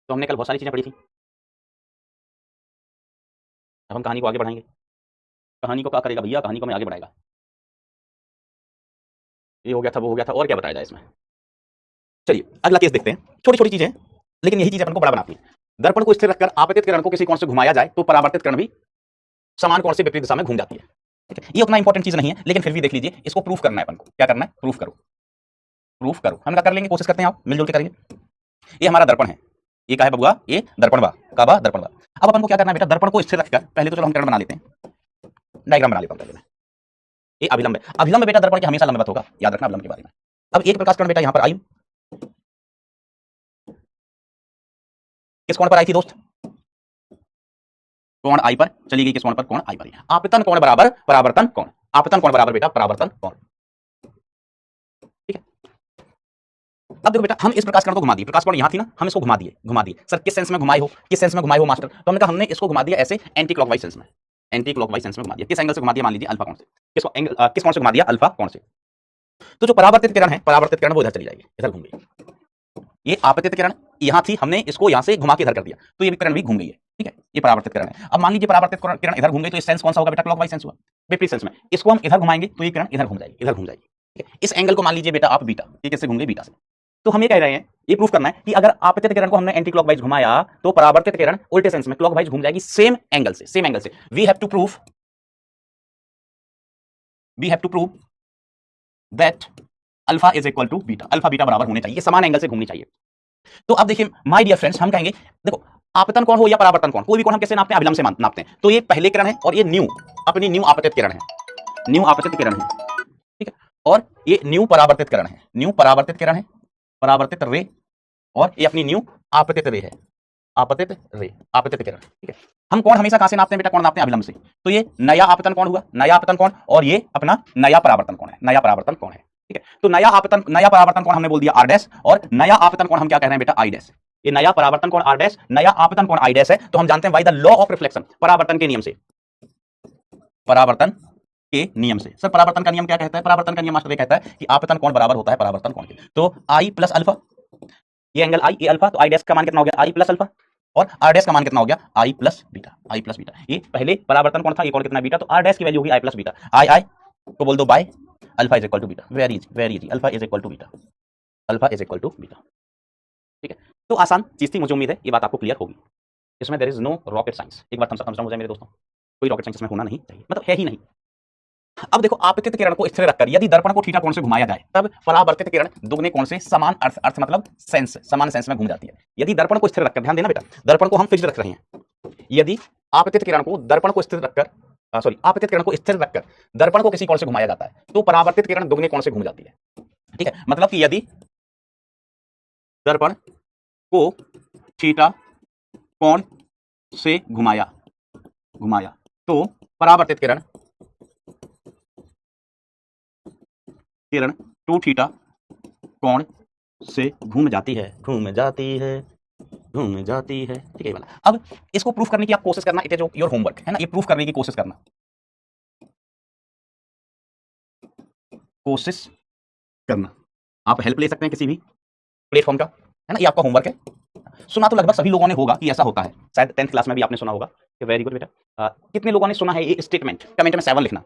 तो हमने कल बहुत सारी चीजें पढ़ी थी। अब हम कहानी को आगे बढ़ाएंगे। कहानी को क्या करेगा भैया, कहानी को मैं आगे बढ़ाएगा। ये हो गया था, वो हो गया था, और क्या बताया जाए इसमें। चलिए अगला केस देखते हैं। छोटी छोटी चीजें, लेकिन यही चीज अपन को बड़ा बनाती है। दर्पण को स्थिर रखकर आपतित किरण को किसी कोण से घुमाया जाए तो परावर्तित किरण भी समान कोण से विपरीत दिशा में घूम जाती है। ठीक है, ये उतना इंपॉर्टेंट चीज नहीं है, लेकिन फिर भी देख लीजिए, इसको प्रूफ करना है अपन को। क्या करना है? प्रूफ करो, प्रूफ करो। हम क्या कर लेंगे, कोशिश करते हैं, आओ मिलजुल के करेंगे। ये हमारा दर्पण है, ये क्या है बबुआ? ये दर्पण बा, काबा दर्पण बा। अब अपन को क्या करना है बेटा, दर्पण को स्थिर रखकर पहले तो चलो हम किरण बना लेते हैं, डायग्राम बना लेता हूं पहले मैं। ये अभिलंब है, अभिलंब बेटा दर्पण के हमेशा लंबवत होगा, याद रखना अभिलंब के बारे में। अब एक प्रकाश किरण बेटा यहां पर आई, किस कोण पर आई थी दोस्त? कोण आई पर चली गई, किस कोण पर? कोण आई पर। आपतन कोण बराबर परावर्तन कोण, आपतन कोण बराबर बेटा परावर्तन कोण। ठीक है, अब देखो बेटा, हम इस प्रकाश कण को घुमा दिए, प्रकाश कण यहां थी ना, हम इसको घुमा दिए, घुमा दिए। सर किस सेंस में घुमाए हो, किस सेंस में घुमाए हो मास्टर? तो हमने कहा हमने इसको घुमा दिया ऐसे एंटी क्लॉकवाइज सेंस में, एंटी क्लॉकवाइज सेंस में घुमा दिया। किस एंगल से घुमा दिया? मान लीजिए अल्फा कोण से। किसको एंगल, किस कोण से घुमा दिया? अल्फा कोण से। तो जो परावर्तित किरण है, परावर्तित किरण वो इधर चली जाएगी, इधर घूम गई। ये आपतित किरण यहां थी, हमने इसको यहां से घुमा के इधर कर दिया, तो ये किरण भी घूम गई है। ठीक है, ये परावर्तित किरण है। अब मान लीजिए परावर्तित किरण इधर घूम गई, तो ये सेंस कौन सा होगा बेटा? क्लॉकवाइज सेंस हुआ। विपरीत सेंस में इसको हम इधर घुमाएंगे तो ये किरण इधर घूम जाएगी, इधर घूम जाएगी। ठीक है, इस एंगल को मान लीजिए बेटा आप बीटा, ये किससे घूम गई? बीटा से। तो हम ये कह रहे हैं, ये प्रूफ करना है कि अगर आपतित किरण को हमने एंटी क्लॉकवाइज घुमाया तो परावर्तित किरण उल्टे सेंस में क्लॉकवाइज घूम जाएगी, सेम एंगल से, सेम एंगल से। We have to prove that alpha is equal to beta, alpha beta बराबर होने चाहिए, समान एंगल से घूमनी चाहिए। तो अब देखिए माय डियर फ्रेंड्स, हम कहेंगे देखो, आपतन कोण हो या परावर्तन कोण, कोई भी कोण हम कैसे नापते हैं? अभिलंब से नापते हैं। तो ये पहले किरण है और ये न्यू, अपनी न्यू आपतित किरण है, न्यू आपतित किरण है। ठीक है, और ये न्यू परावर्तित किरण है, न्यू परावर्तित किरण है, परावर्तित रे, और ये अपनी न्यू आपतित रे है, आपतित रे, आपतित किरण। ठीक है, हम कोण हमेशा कहां से नापते हैं बेटा? कोण नापते हैं अभिलंब से। तो ये नया आपतन कोण हुआ, नया आपतन कोण, और ये अपना नया परावर्तन कोण है, नया परावर्तन कोण है। ठीक है, तो नया आपतन, नया परावर्तन कोण हमने बोल दिया आर डैश, और नया आपतन कोण हम क्या कह रहे हैं बेटा? I dash. ये नया परावर्तन कोण आर डैश, नया आपतन कोण आई डैश है। तो हम जानते हैं by the law of reflection, परावर्तन के नियम से, परावर्तन के नियम से। सर परावर्तन का नियम क्या कहता है? परावर्तन का नियम मास्टर ये कहता है कि आपतन कोण बराबर होता है परावर्तन कोण के। तो आई प्लस अल्फा, ये एंगल आई, ये अल्फा, तो आई डैश का मान कितना हो गया? आई प्लस अल्फा, और आर डैश का मान कितना हो गया? आई प्लस बीटा, आई प्लस बीटा। ये पहले परावर्तन कोण था, ये कोण कितना? बीटा, तो आर डैश की वैल्यू होगी आई प्लस बीटा। आई आई को बोल दो bye alpha is equal to beta, very easy, very easy, alpha is equal to beta, alpha is equal to beta. ठीक है, तो आसान चीज थी, मुझे उम्मीद है ये बात आपको क्लियर होगी। इसमें there is no rocket science, एक बात हम समझना हो जाए मेरे दोस्तों, कोई रॉकेट साइंस इसमें होना नहीं चाहिए, मतलब है ही नहीं। अब देखो, आपतित किरण को स्थिर रखकर यदि दर्पण को थीटा कोण से घुमाया जाए तब परावर्तित किरण दुगने कोण से समान अर्थ, अर्थ मतलब सेंस, समान सेंस में घूम जाती है। यदि दर्पण को स्थिर रखकर, ध्यान देना बेटा, दर्पण को हम फिक्स्ड रख रहे हैं, यदि आपतित किरण को दर्पण को स्थिर रखकर, सॉरी, आपतित किरण को स्थिर रखकर दर्पण को किसी कोण से घुमाया जाता है तो परावर्तित किरण दुगने कोण से घूम जाती है। ठीक है, मतलब कि यदि दर्पण को थीटा कोण से घुमाया तो परावर्तित किरण टू थीटा कोण से घूम जाती है, घूम जाती है, घूम जाती है। ठीक है वाला। अब इसको प्रूफ करने की आप कोशिश करना, इट इज योर होमवर्क, है ना, ये प्रूफ करने की कोशिश करना, कोशिश करना। आप हेल्प ले सकते हैं किसी भी प्लेटफॉर्म का, है ना, ये आपका होमवर्क है। सुना तो लगभग सभी लोगों ने होगा कि ऐसा होता है, शायद 10th क्लास में भी आपने सुना होगा। वेरी गुड बेटा। कितने लोगों ने सुना है ये स्टेटमेंट? कमेंट में 7 लिखना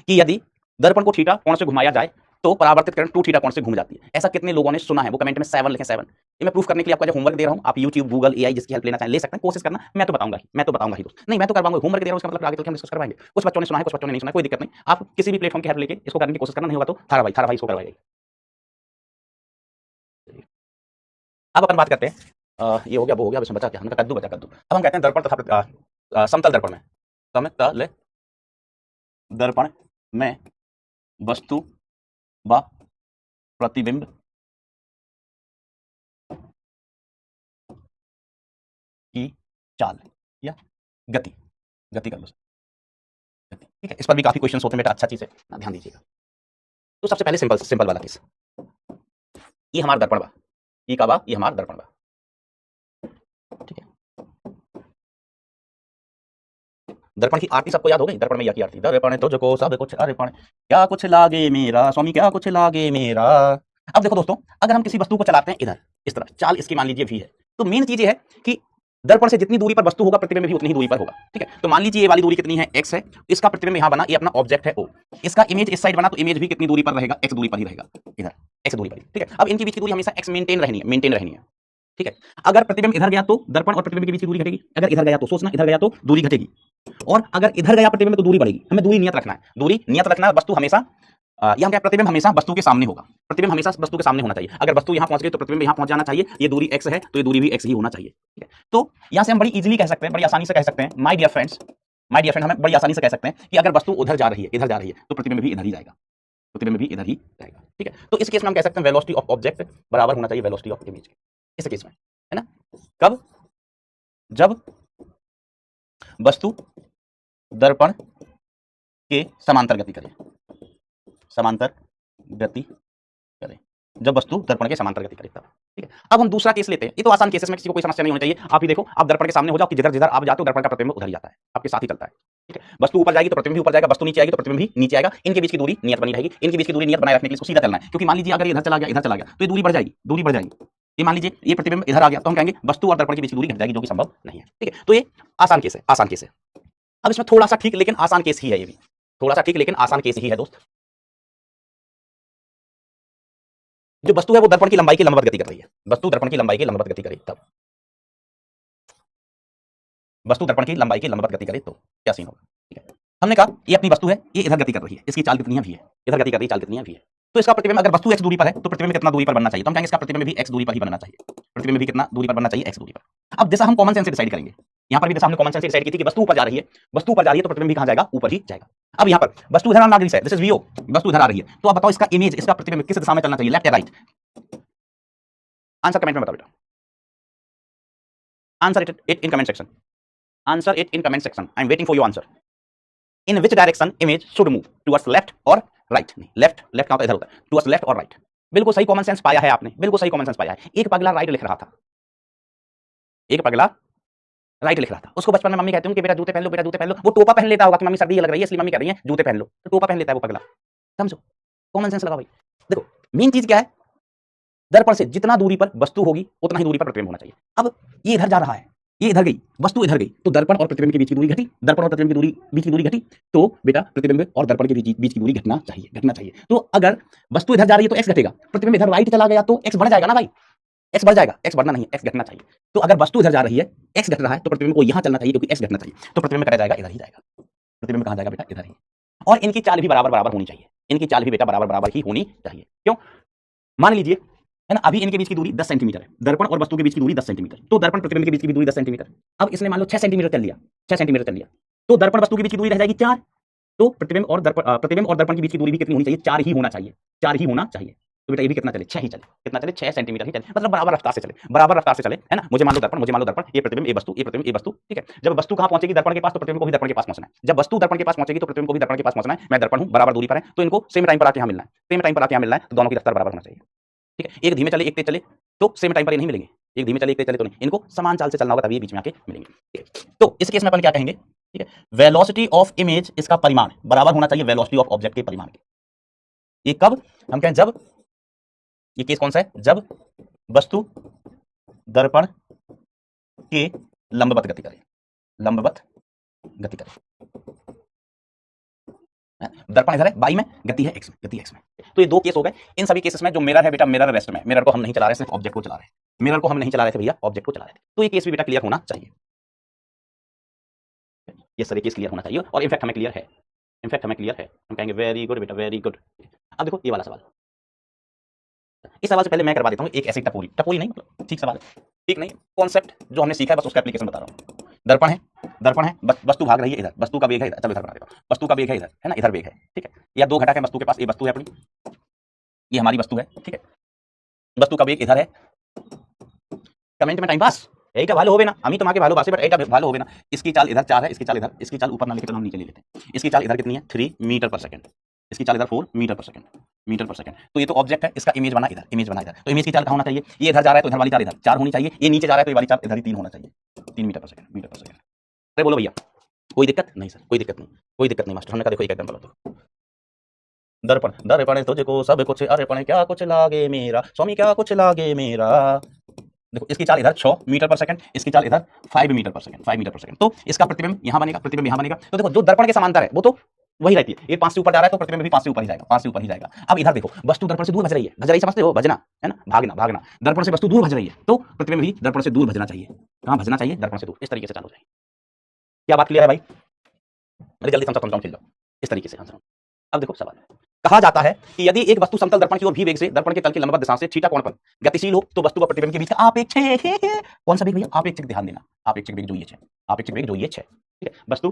कि यदि दर्पण को थीटा कोण से घुमाया जाए तो परावर्तित किरण टू थीटा कोण से घूम जाती है। ऐसा कितने लोगों ने सुना है? वो कमेंट में 7 लिखें, 7। ये मैं प्रूफ करने के लिए आपका जो होमवर्क दे रहा हूं, आप यूट्यूब, गूगल, एआई जिसकी हेल्प लेना चाहें ले सकते हैं, कोशिश करना। मैं तो बताऊंगा ही दोस्त, नहीं मैं तो करवाऊंगा, होमवर्क दे रहा हूं, इसका मतलब आगे चल के हम डिस्कस करवाएंगे। कुछ बच्चों ने सुना है, कुछ बच्चों ने नहीं सुना, कोई दिक्कत नहीं, आप किसी भी प्लेटफॉर्म की हेल्प लेके इसको करने की कोशिश करना, नहीं होगा तो थारा भाई इसको करवाएगा। अब अपन बात करते हैं, ये हो गया, वो हो गया, इसमें बचा क्या? हमने कद्दू बचा, कद्दू। अब हम कहते हैं दर्पण तथा समतल दर्पण में, समतल दर्पण में वस्तु व प्रतिबिंब की चाल या गति, गति कर लो, गति। ठीक है, इस पर भी काफी क्वेश्चंस होते हैं बेटा, अच्छा चीज है ना, ध्यान दीजिएगा। तो सबसे पहले सिंपल सिंपल वाला केस, ये हमारा दर्पण बा, ये का बा, ये हमारा दर्पण बा। ठीक है, दर्पण की आरती सबको याद हो गई? दर्पण मैया की आरती, दर्पण तुझको सब कुछ अर्पण, क्या कुछ लागे मेरा स्वामी, क्या कुछ लागे मेरा। अब देखो दोस्तों, अगर हम किसी वस्तु को चलाते हैं इधर, इस तरह चाल इसकी मान लीजिए v है, तो मेन चीज ये है कि दर्पण से जितनी दूरी पर वस्तु होगा प्रतिबिंब भी उतनी ही दूरी पर होगा, ठीक है। तो मान लीजिए ये वाली दूरी कितनी है, x है, इसका प्रतिबिंब यहां बना, ये अपना ऑब्जेक्ट है o, इसका इमेज इस साइड बना, तो इमेज भी कितनी दूरी पर रहेगा, x दूरी पर ही रहेगा, इधर x दूरी पर ही, ठीक है। अब इनके बीच की दूरी हमेशा x मेंटेन रहनी है, ठीक है। अगर प्रतिबिंब इधर गया तो दर्पण और प्रतिबिंब के बीच की दूरी घटेगी, अगर इधर गया तो सोचना इधर गया तो दूरी घटेगी, और अगर इधर गया प्रतिबिंब तो दूरी बढ़ेगी। हमें दूरी नियत रखना है, दूरी नियत रखना है। वस्तु हमेशा यहाँ क्या, प्रतिबिंब हमेशा वस्तु के सामने होगा, प्रतिबिंब हमेशा वस्तु के सामने होना चाहिए। अगर वस्तु यहाँ पहुंच गई तो प्रतिबिंब यहाँ पहुंच जाना चाहिए, ये दूरी x है तो ये दूरी भी x ही होना चाहिए, ठीक है। तो यहाँ से हम बड़ी इजीली कह सकते हैं, बड़ी आसानी से कह सकते हैं, माय डियर फ्रेंड्स, हमें बड़ी आसानी से कह सकते हैं कि अगर वस्तु उधर जा रही है, इधर जा रही है, तो प्रतिबिंब भी इधर ही जाएगा, प्रतिबिंब भी इधर ही जाएगा, ठीक है। तो इस केस में हम कह सकते हैं वेलोसिटी ऑफ ऑब्जेक्ट बराबर होना चाहिए वेलोसिटी ऑफ इमेज के, इस केस में, है ना। कब, जब वस्तु दर्पण के समांतर गति करे, समांतर गति करें, जब वस्तु दर्पण के समांतर गति करे तब, ठीक है। अब हम दूसरा केस लेते हैं, ये तो आसान केस है, इसमें किसी को कोई समस्या नहीं होनी चाहिए। आप ही देखो, आप दर्पण के सामने हो जाओ कि जिधर जिधर आप जाते हो दर्पण का प्रतिबिंब उधर ही जाता है, आपके साथ ही चलता है, ठीक है। वस्तु ऊपर जाएगी तो प्रतिबिंब भी ऊपर जाएगा, वस्तु नीचे आएगी तो प्रतिबिंब भी नीचे आएगा। इनके बीच की दूरी नियत बनी रहेगी, इनके बीच की दूरी नियत बनाए रखने के लिए इसको सीधा चलना है, क्योंकि मान लीजिए अगर इधर चला गया तो ये दूरी बढ़ जाएगी, दूरी बढ़ जाएगी। ये मान लीजिए ये प्रतिबिंब इधर आ गया तो हम कहेंगे वस्तु और दर्पण के बीच की दूरी घट जाएगी, जो कि संभव नहीं है, ठीक है। तो ये आसान केस है, आसान केस है। अब इसमें थोड़ा सा ठीक लेकिन आसान केस ही है, ये भी थोड़ा सा ठीक लेकिन आसान केस ही है दोस्त। जो वस्तु है वो दर्पण की लंबाई की लंबवत गति कर रही है, वस्तु दर्पण की लंबाई की लंबवत गति करे तब, वस्तु दर्पण की लंबाई की लंबवत गति करे तो क्या सीन होगा, ठीक है। हमने कहा ये अपनी वस्तु है, ये इधर गति कर रही है, इसकी चाल कितनी है v है, इधर गति कर रही है, चाल कितनी है v है। तो इसका प्रतिबिंब अगर वस्तु x दूरी पर है तो प्रतिबिंब कितना दूरी पर बनना चाहिए, तो हम कहेंगे इसका प्रतिबिंब भी x दूरी पर ही बनना चाहिए, प्रतिबिंब भी कितना दूरी पर बनना चाहिए, x दूरी पर। अब जैसा हम कॉमन सेंस से डिसाइड करेंगे, यहाँ पर भी जैसा हमने कॉमन सेंस से डिसाइड की थी कि वस्तु ऊपर जा रही है, वस्तु ऊपर जा रही है तो प्रतिबिंब भी कहाँ जाएगा, ऊपर ही जाएगा। अब यहाँ पर वस्तु इधर आ रही है, दिस इज vo, वस्तु इधर आ रही है, तो अब बताओ इसका इमेज, इसका प्रतिबिंब किस दिशा में चलना चाहिए, लेफ्ट या राइट? आंसर कमेंट में बताओ बेटा, answer it in comment section, answer it in comment section, I am waiting for your answer. In which direction image should move, towards left और राइट? नहीं, लेफ्ट कहां होता है, इधर होता है, टुवर्ड्स लेफ्ट और राइट। बिल्कुल सही कॉमन सेंस पाया है आपने, बिल्कुल सही कॉमन सेंस पाया है। एक पगला राइट लिख रहा था, एक पगला राइट लिख रहा था, उसको बचपन में मम्मी कहती हूँ कि बेटा जूते पहन लो, बेटा जूते पहन लो। वो टोपा पहन लेता होगा कि मम्मी सर्दी लग रही है इसलिए मम्मी कह रही है जूते पहन लो, तो टोपा पहन लेता है वो पगला, समझो, कॉमन सेंस लगा भाई। देखो मेन चीज क्या है, दर्पण से जितना दूरी पर वस्तु होगी उतना ही दूरी पर प्रतिबिंब होना चाहिए। अब ये इधर जा रहा है, ये इधर गई, वस्तु इधर गई, तो दर्पण और प्रतिबिंब के बीच की दूरी घटी, दर्पण और प्रतिबिंब की दूरी बीच की दूरी घटी, तो बेटा प्रतिबिंब और दर्पण के बीच की दूरी घटना चाहिए। तो अगर वस्तु इधर जा रही है तो x घटेगा, प्रतिबिंब इधर राइट चला गया तो x बढ़ जाएगा ना भाई, x बढ़ जाएगा, x बढ़ना नहीं है, x घटना चाहिए। तो अगर वस्तु इधर जा रही है, x घट रहा है, तो प्रतिबिंब को यहां चलना चाहिए क्योंकि x घटना चाहिए, तो प्रतिबिंब कहाँ जाएगा, इधर ही जाएगा, प्रतिबिंब कहाँ जाएगा बेटा, इधर ही। और इनकी चाल भी बराबर बराबर होनी चाहिए, इनकी चाल भी बेटा बराबर बराबर ही होनी चाहिए। क्यों? मान लीजिए, है ना, अभी इनके बीच की दूरी 10 सेंटीमीटर है, दर्पण और वस्तु के बीच की दूरी 10 सेंटीमीटर, तो दर्पण प्रतिबिंब के बीच की भी दूरी 10 सेंटीमीटर। अब इसने मान लो 6 सेंटीमीटर चल लिया, 6 सेंटीमीटर चल लिया, तो दर्पण वस्तु के बीच की दूरी रह जाएगी 4, तो प्रतिबिंब और दर्पण की बीच की दूरी भी कितनी होनी चाहिए, 4 ही होना चाहिए, 4 ही होना चाहिए। तो बेटा ये भी कितना चले, 6 ही चले, कितना चले, 6 सेंटीमीटर ही चले, मतलब बराबर रफ्तार से चले, बराबर रफ्तार से चले, है ना। मुझे मान लो दर्पण, ये प्रतिबिंब, ये वस्तु, ये प्रतिबिंब, ये वस्तु, ठीक है। जब वस्तु कहां पहुंचेगी, दर्पण के पास, तो प्रतिबिंब को भी दर्पण के पास पहुंचना है। जब वस्तु दर्पण के पास पहुंचेगी तो प्रतिबिंब को भी दर्पण के पास पहुंचना है। मैं दर्पण हूं, बराबर दूरी पर है, तो इनको सेम टाइम पर आके यहां मिलना है, सेम टाइम पर आके यहां मिलना है, तो दोनों की रफ्तार बराबर होना चाहिए, ठीक है। एक धीमे चले, एक तेज चले, तो सेम टाइम पर ये नहीं मिलेंगे, एक धीमे चले, एक तेज चले तो नहीं, इनको समान चाल से चलना होगा, तभी ये बीच में आके मिलेंगे। तो इस केस में अपन क्या कहेंगे, ठीक है, वेलोसिटी ऑफ इमेज, इसका परिमाण बराबर होना चाहिए वेलोसिटी ऑफ ऑब्जेक्ट के परिमाण के। ये कब हम कहें, जब, ये केस कौन सा है, जब वस्तु दर्पण के लंबवत गति करे, लंबवत गति करे, दर्पण इधर है y में, गति है x में, गति x में। तो ये दो केस हो गए। इन सभी केसेस में जो मिरर है बेटा, मिरर रेस्ट में, मिरर को हम नहीं चला रहे, सिर्फ ऑब्जेक्ट को चला रहे हैं, मिरर को हम नहीं चला रहे थे भैया, ऑब्जेक्ट को चला रहे थे। तो ये केस भी बेटा क्लियर होना चाहिए, ये सारे केस क्लियर होना चाहिए, और इनफैक्ट हमें क्लियर है, इनफैक्ट हमें क्लियर है, हम कहेंगे वेरी गुड बेटा, वेरी गुड। अब देखो ये वाला सवाल, इस सवाल से पहले मैं करवा देता हूँ एक ऐसी टपोरी नहीं, मतलब ठीक सवाल है, ठीक नहीं, कॉन्सेप्ट जो हमने सीखा है बस उसका एप्लीकेशन बता रहा हूँ। दर्पण है, वस्तु भाग रही है इधर, वस्तु का वेग है इधर, चलो इधर बना देता हूँ, वस्तु का वेग है इधर, है ना, इधर वेग है, ठीक है। या दो घटक है वस्तु के पास, ये वस्तु है अपनी, ये हमारी वस्तु है, ठीक है, वस्तु का वेग इधर है। कमेंट में टाइम पास এইটা ভালো হবে না, আমি তোমাকে ভালোবাসি বাট এটা ভালো হবে না। इसकी चाल इधर 4 है, इसकी चाल इधर, इसकी चाल ऊपर ना लेके चलो हम नीचे ले लेते हैं। इसकी चाल इधर कितनी है, 3 मीटर पर सेकंड, इसकी चाल इधर 4 मीटर पर सेकंड, मीटर पर सेकंड। तो ये तो ऑब्जेक्ट है, इसका इमेज बना इधर, इमेज बना इधर, तो इमेज की चाल कहाँ होना चाहिए, ये इधर जा रहा है तो इधर वाली चाल इधर 4 होनी चाहिए, ये नीचे जा रहा है तो ये वाली चाल इधर ही 3 होना चाहिए, 3 मीटर पर सेकंड, मीटर पर सेकंड। अरे बोलो भैया कोई दिक्कत नहीं? सर कोई दिक्कत नहीं, कोई दिक्कत नहीं मास्टर। हमने कहा देखो एक एकदम गलत, दर्पण दर्पण तुझको सब कुछ अर्पण, क्या कुछ लागे मेरा स्वामी, क्या कुछ लागे मेरा, देखो इसकी चाल इधर 6 मीटर पर सेकंड, इसकी चाल इधर 5 मीटर पर सेकंड, 5 मीटर पर सेकंड। तो इसका प्रतिबिंब यहां बनेगा, प्रतिबिंब यहां बनेगा। तो देखो जो दर्पण के समांतर है वो तो वही रहती है, ये 5 से ऊपर जा रहा है तो प्रतिबिंब भी 5 से ऊपर ही जाएगा, 5 से ऊपर ही जाएगा। अब इधर देखो वस्तु दर्पण से दूर भज रही है, भज रही समझते हो, भजना है ना, भागना भागना। दर्पण से वस्तु दूर भज रही है तो प्रतिबिंब भी दर्पण से दूर भजना चाहिए। कहां भजना चाहिए? दर्पण से दूर। इस तरीके से चालू जाएगी। क्या बात क्लियर है भाई? अरे जल्दी समझाओ खिल जाओ इस तरीके से। अब देखो सवाल कहा जाता है कि यदि एक वस्तु समतल दर्पण की ओर भी वेग से दर्पण के तल की लंबवत दिशा से थीटा कोण पर गतिशील हो तो वस्तु व प्रतिबिंब के बीच का आपेक्षिक कौन सा वेग भैया? आपेक्षिक, ध्यान देना, आपेक्षिक वेग जो ये है, आपेक्षिक वेग जो ये है, ठीक है। वस्तु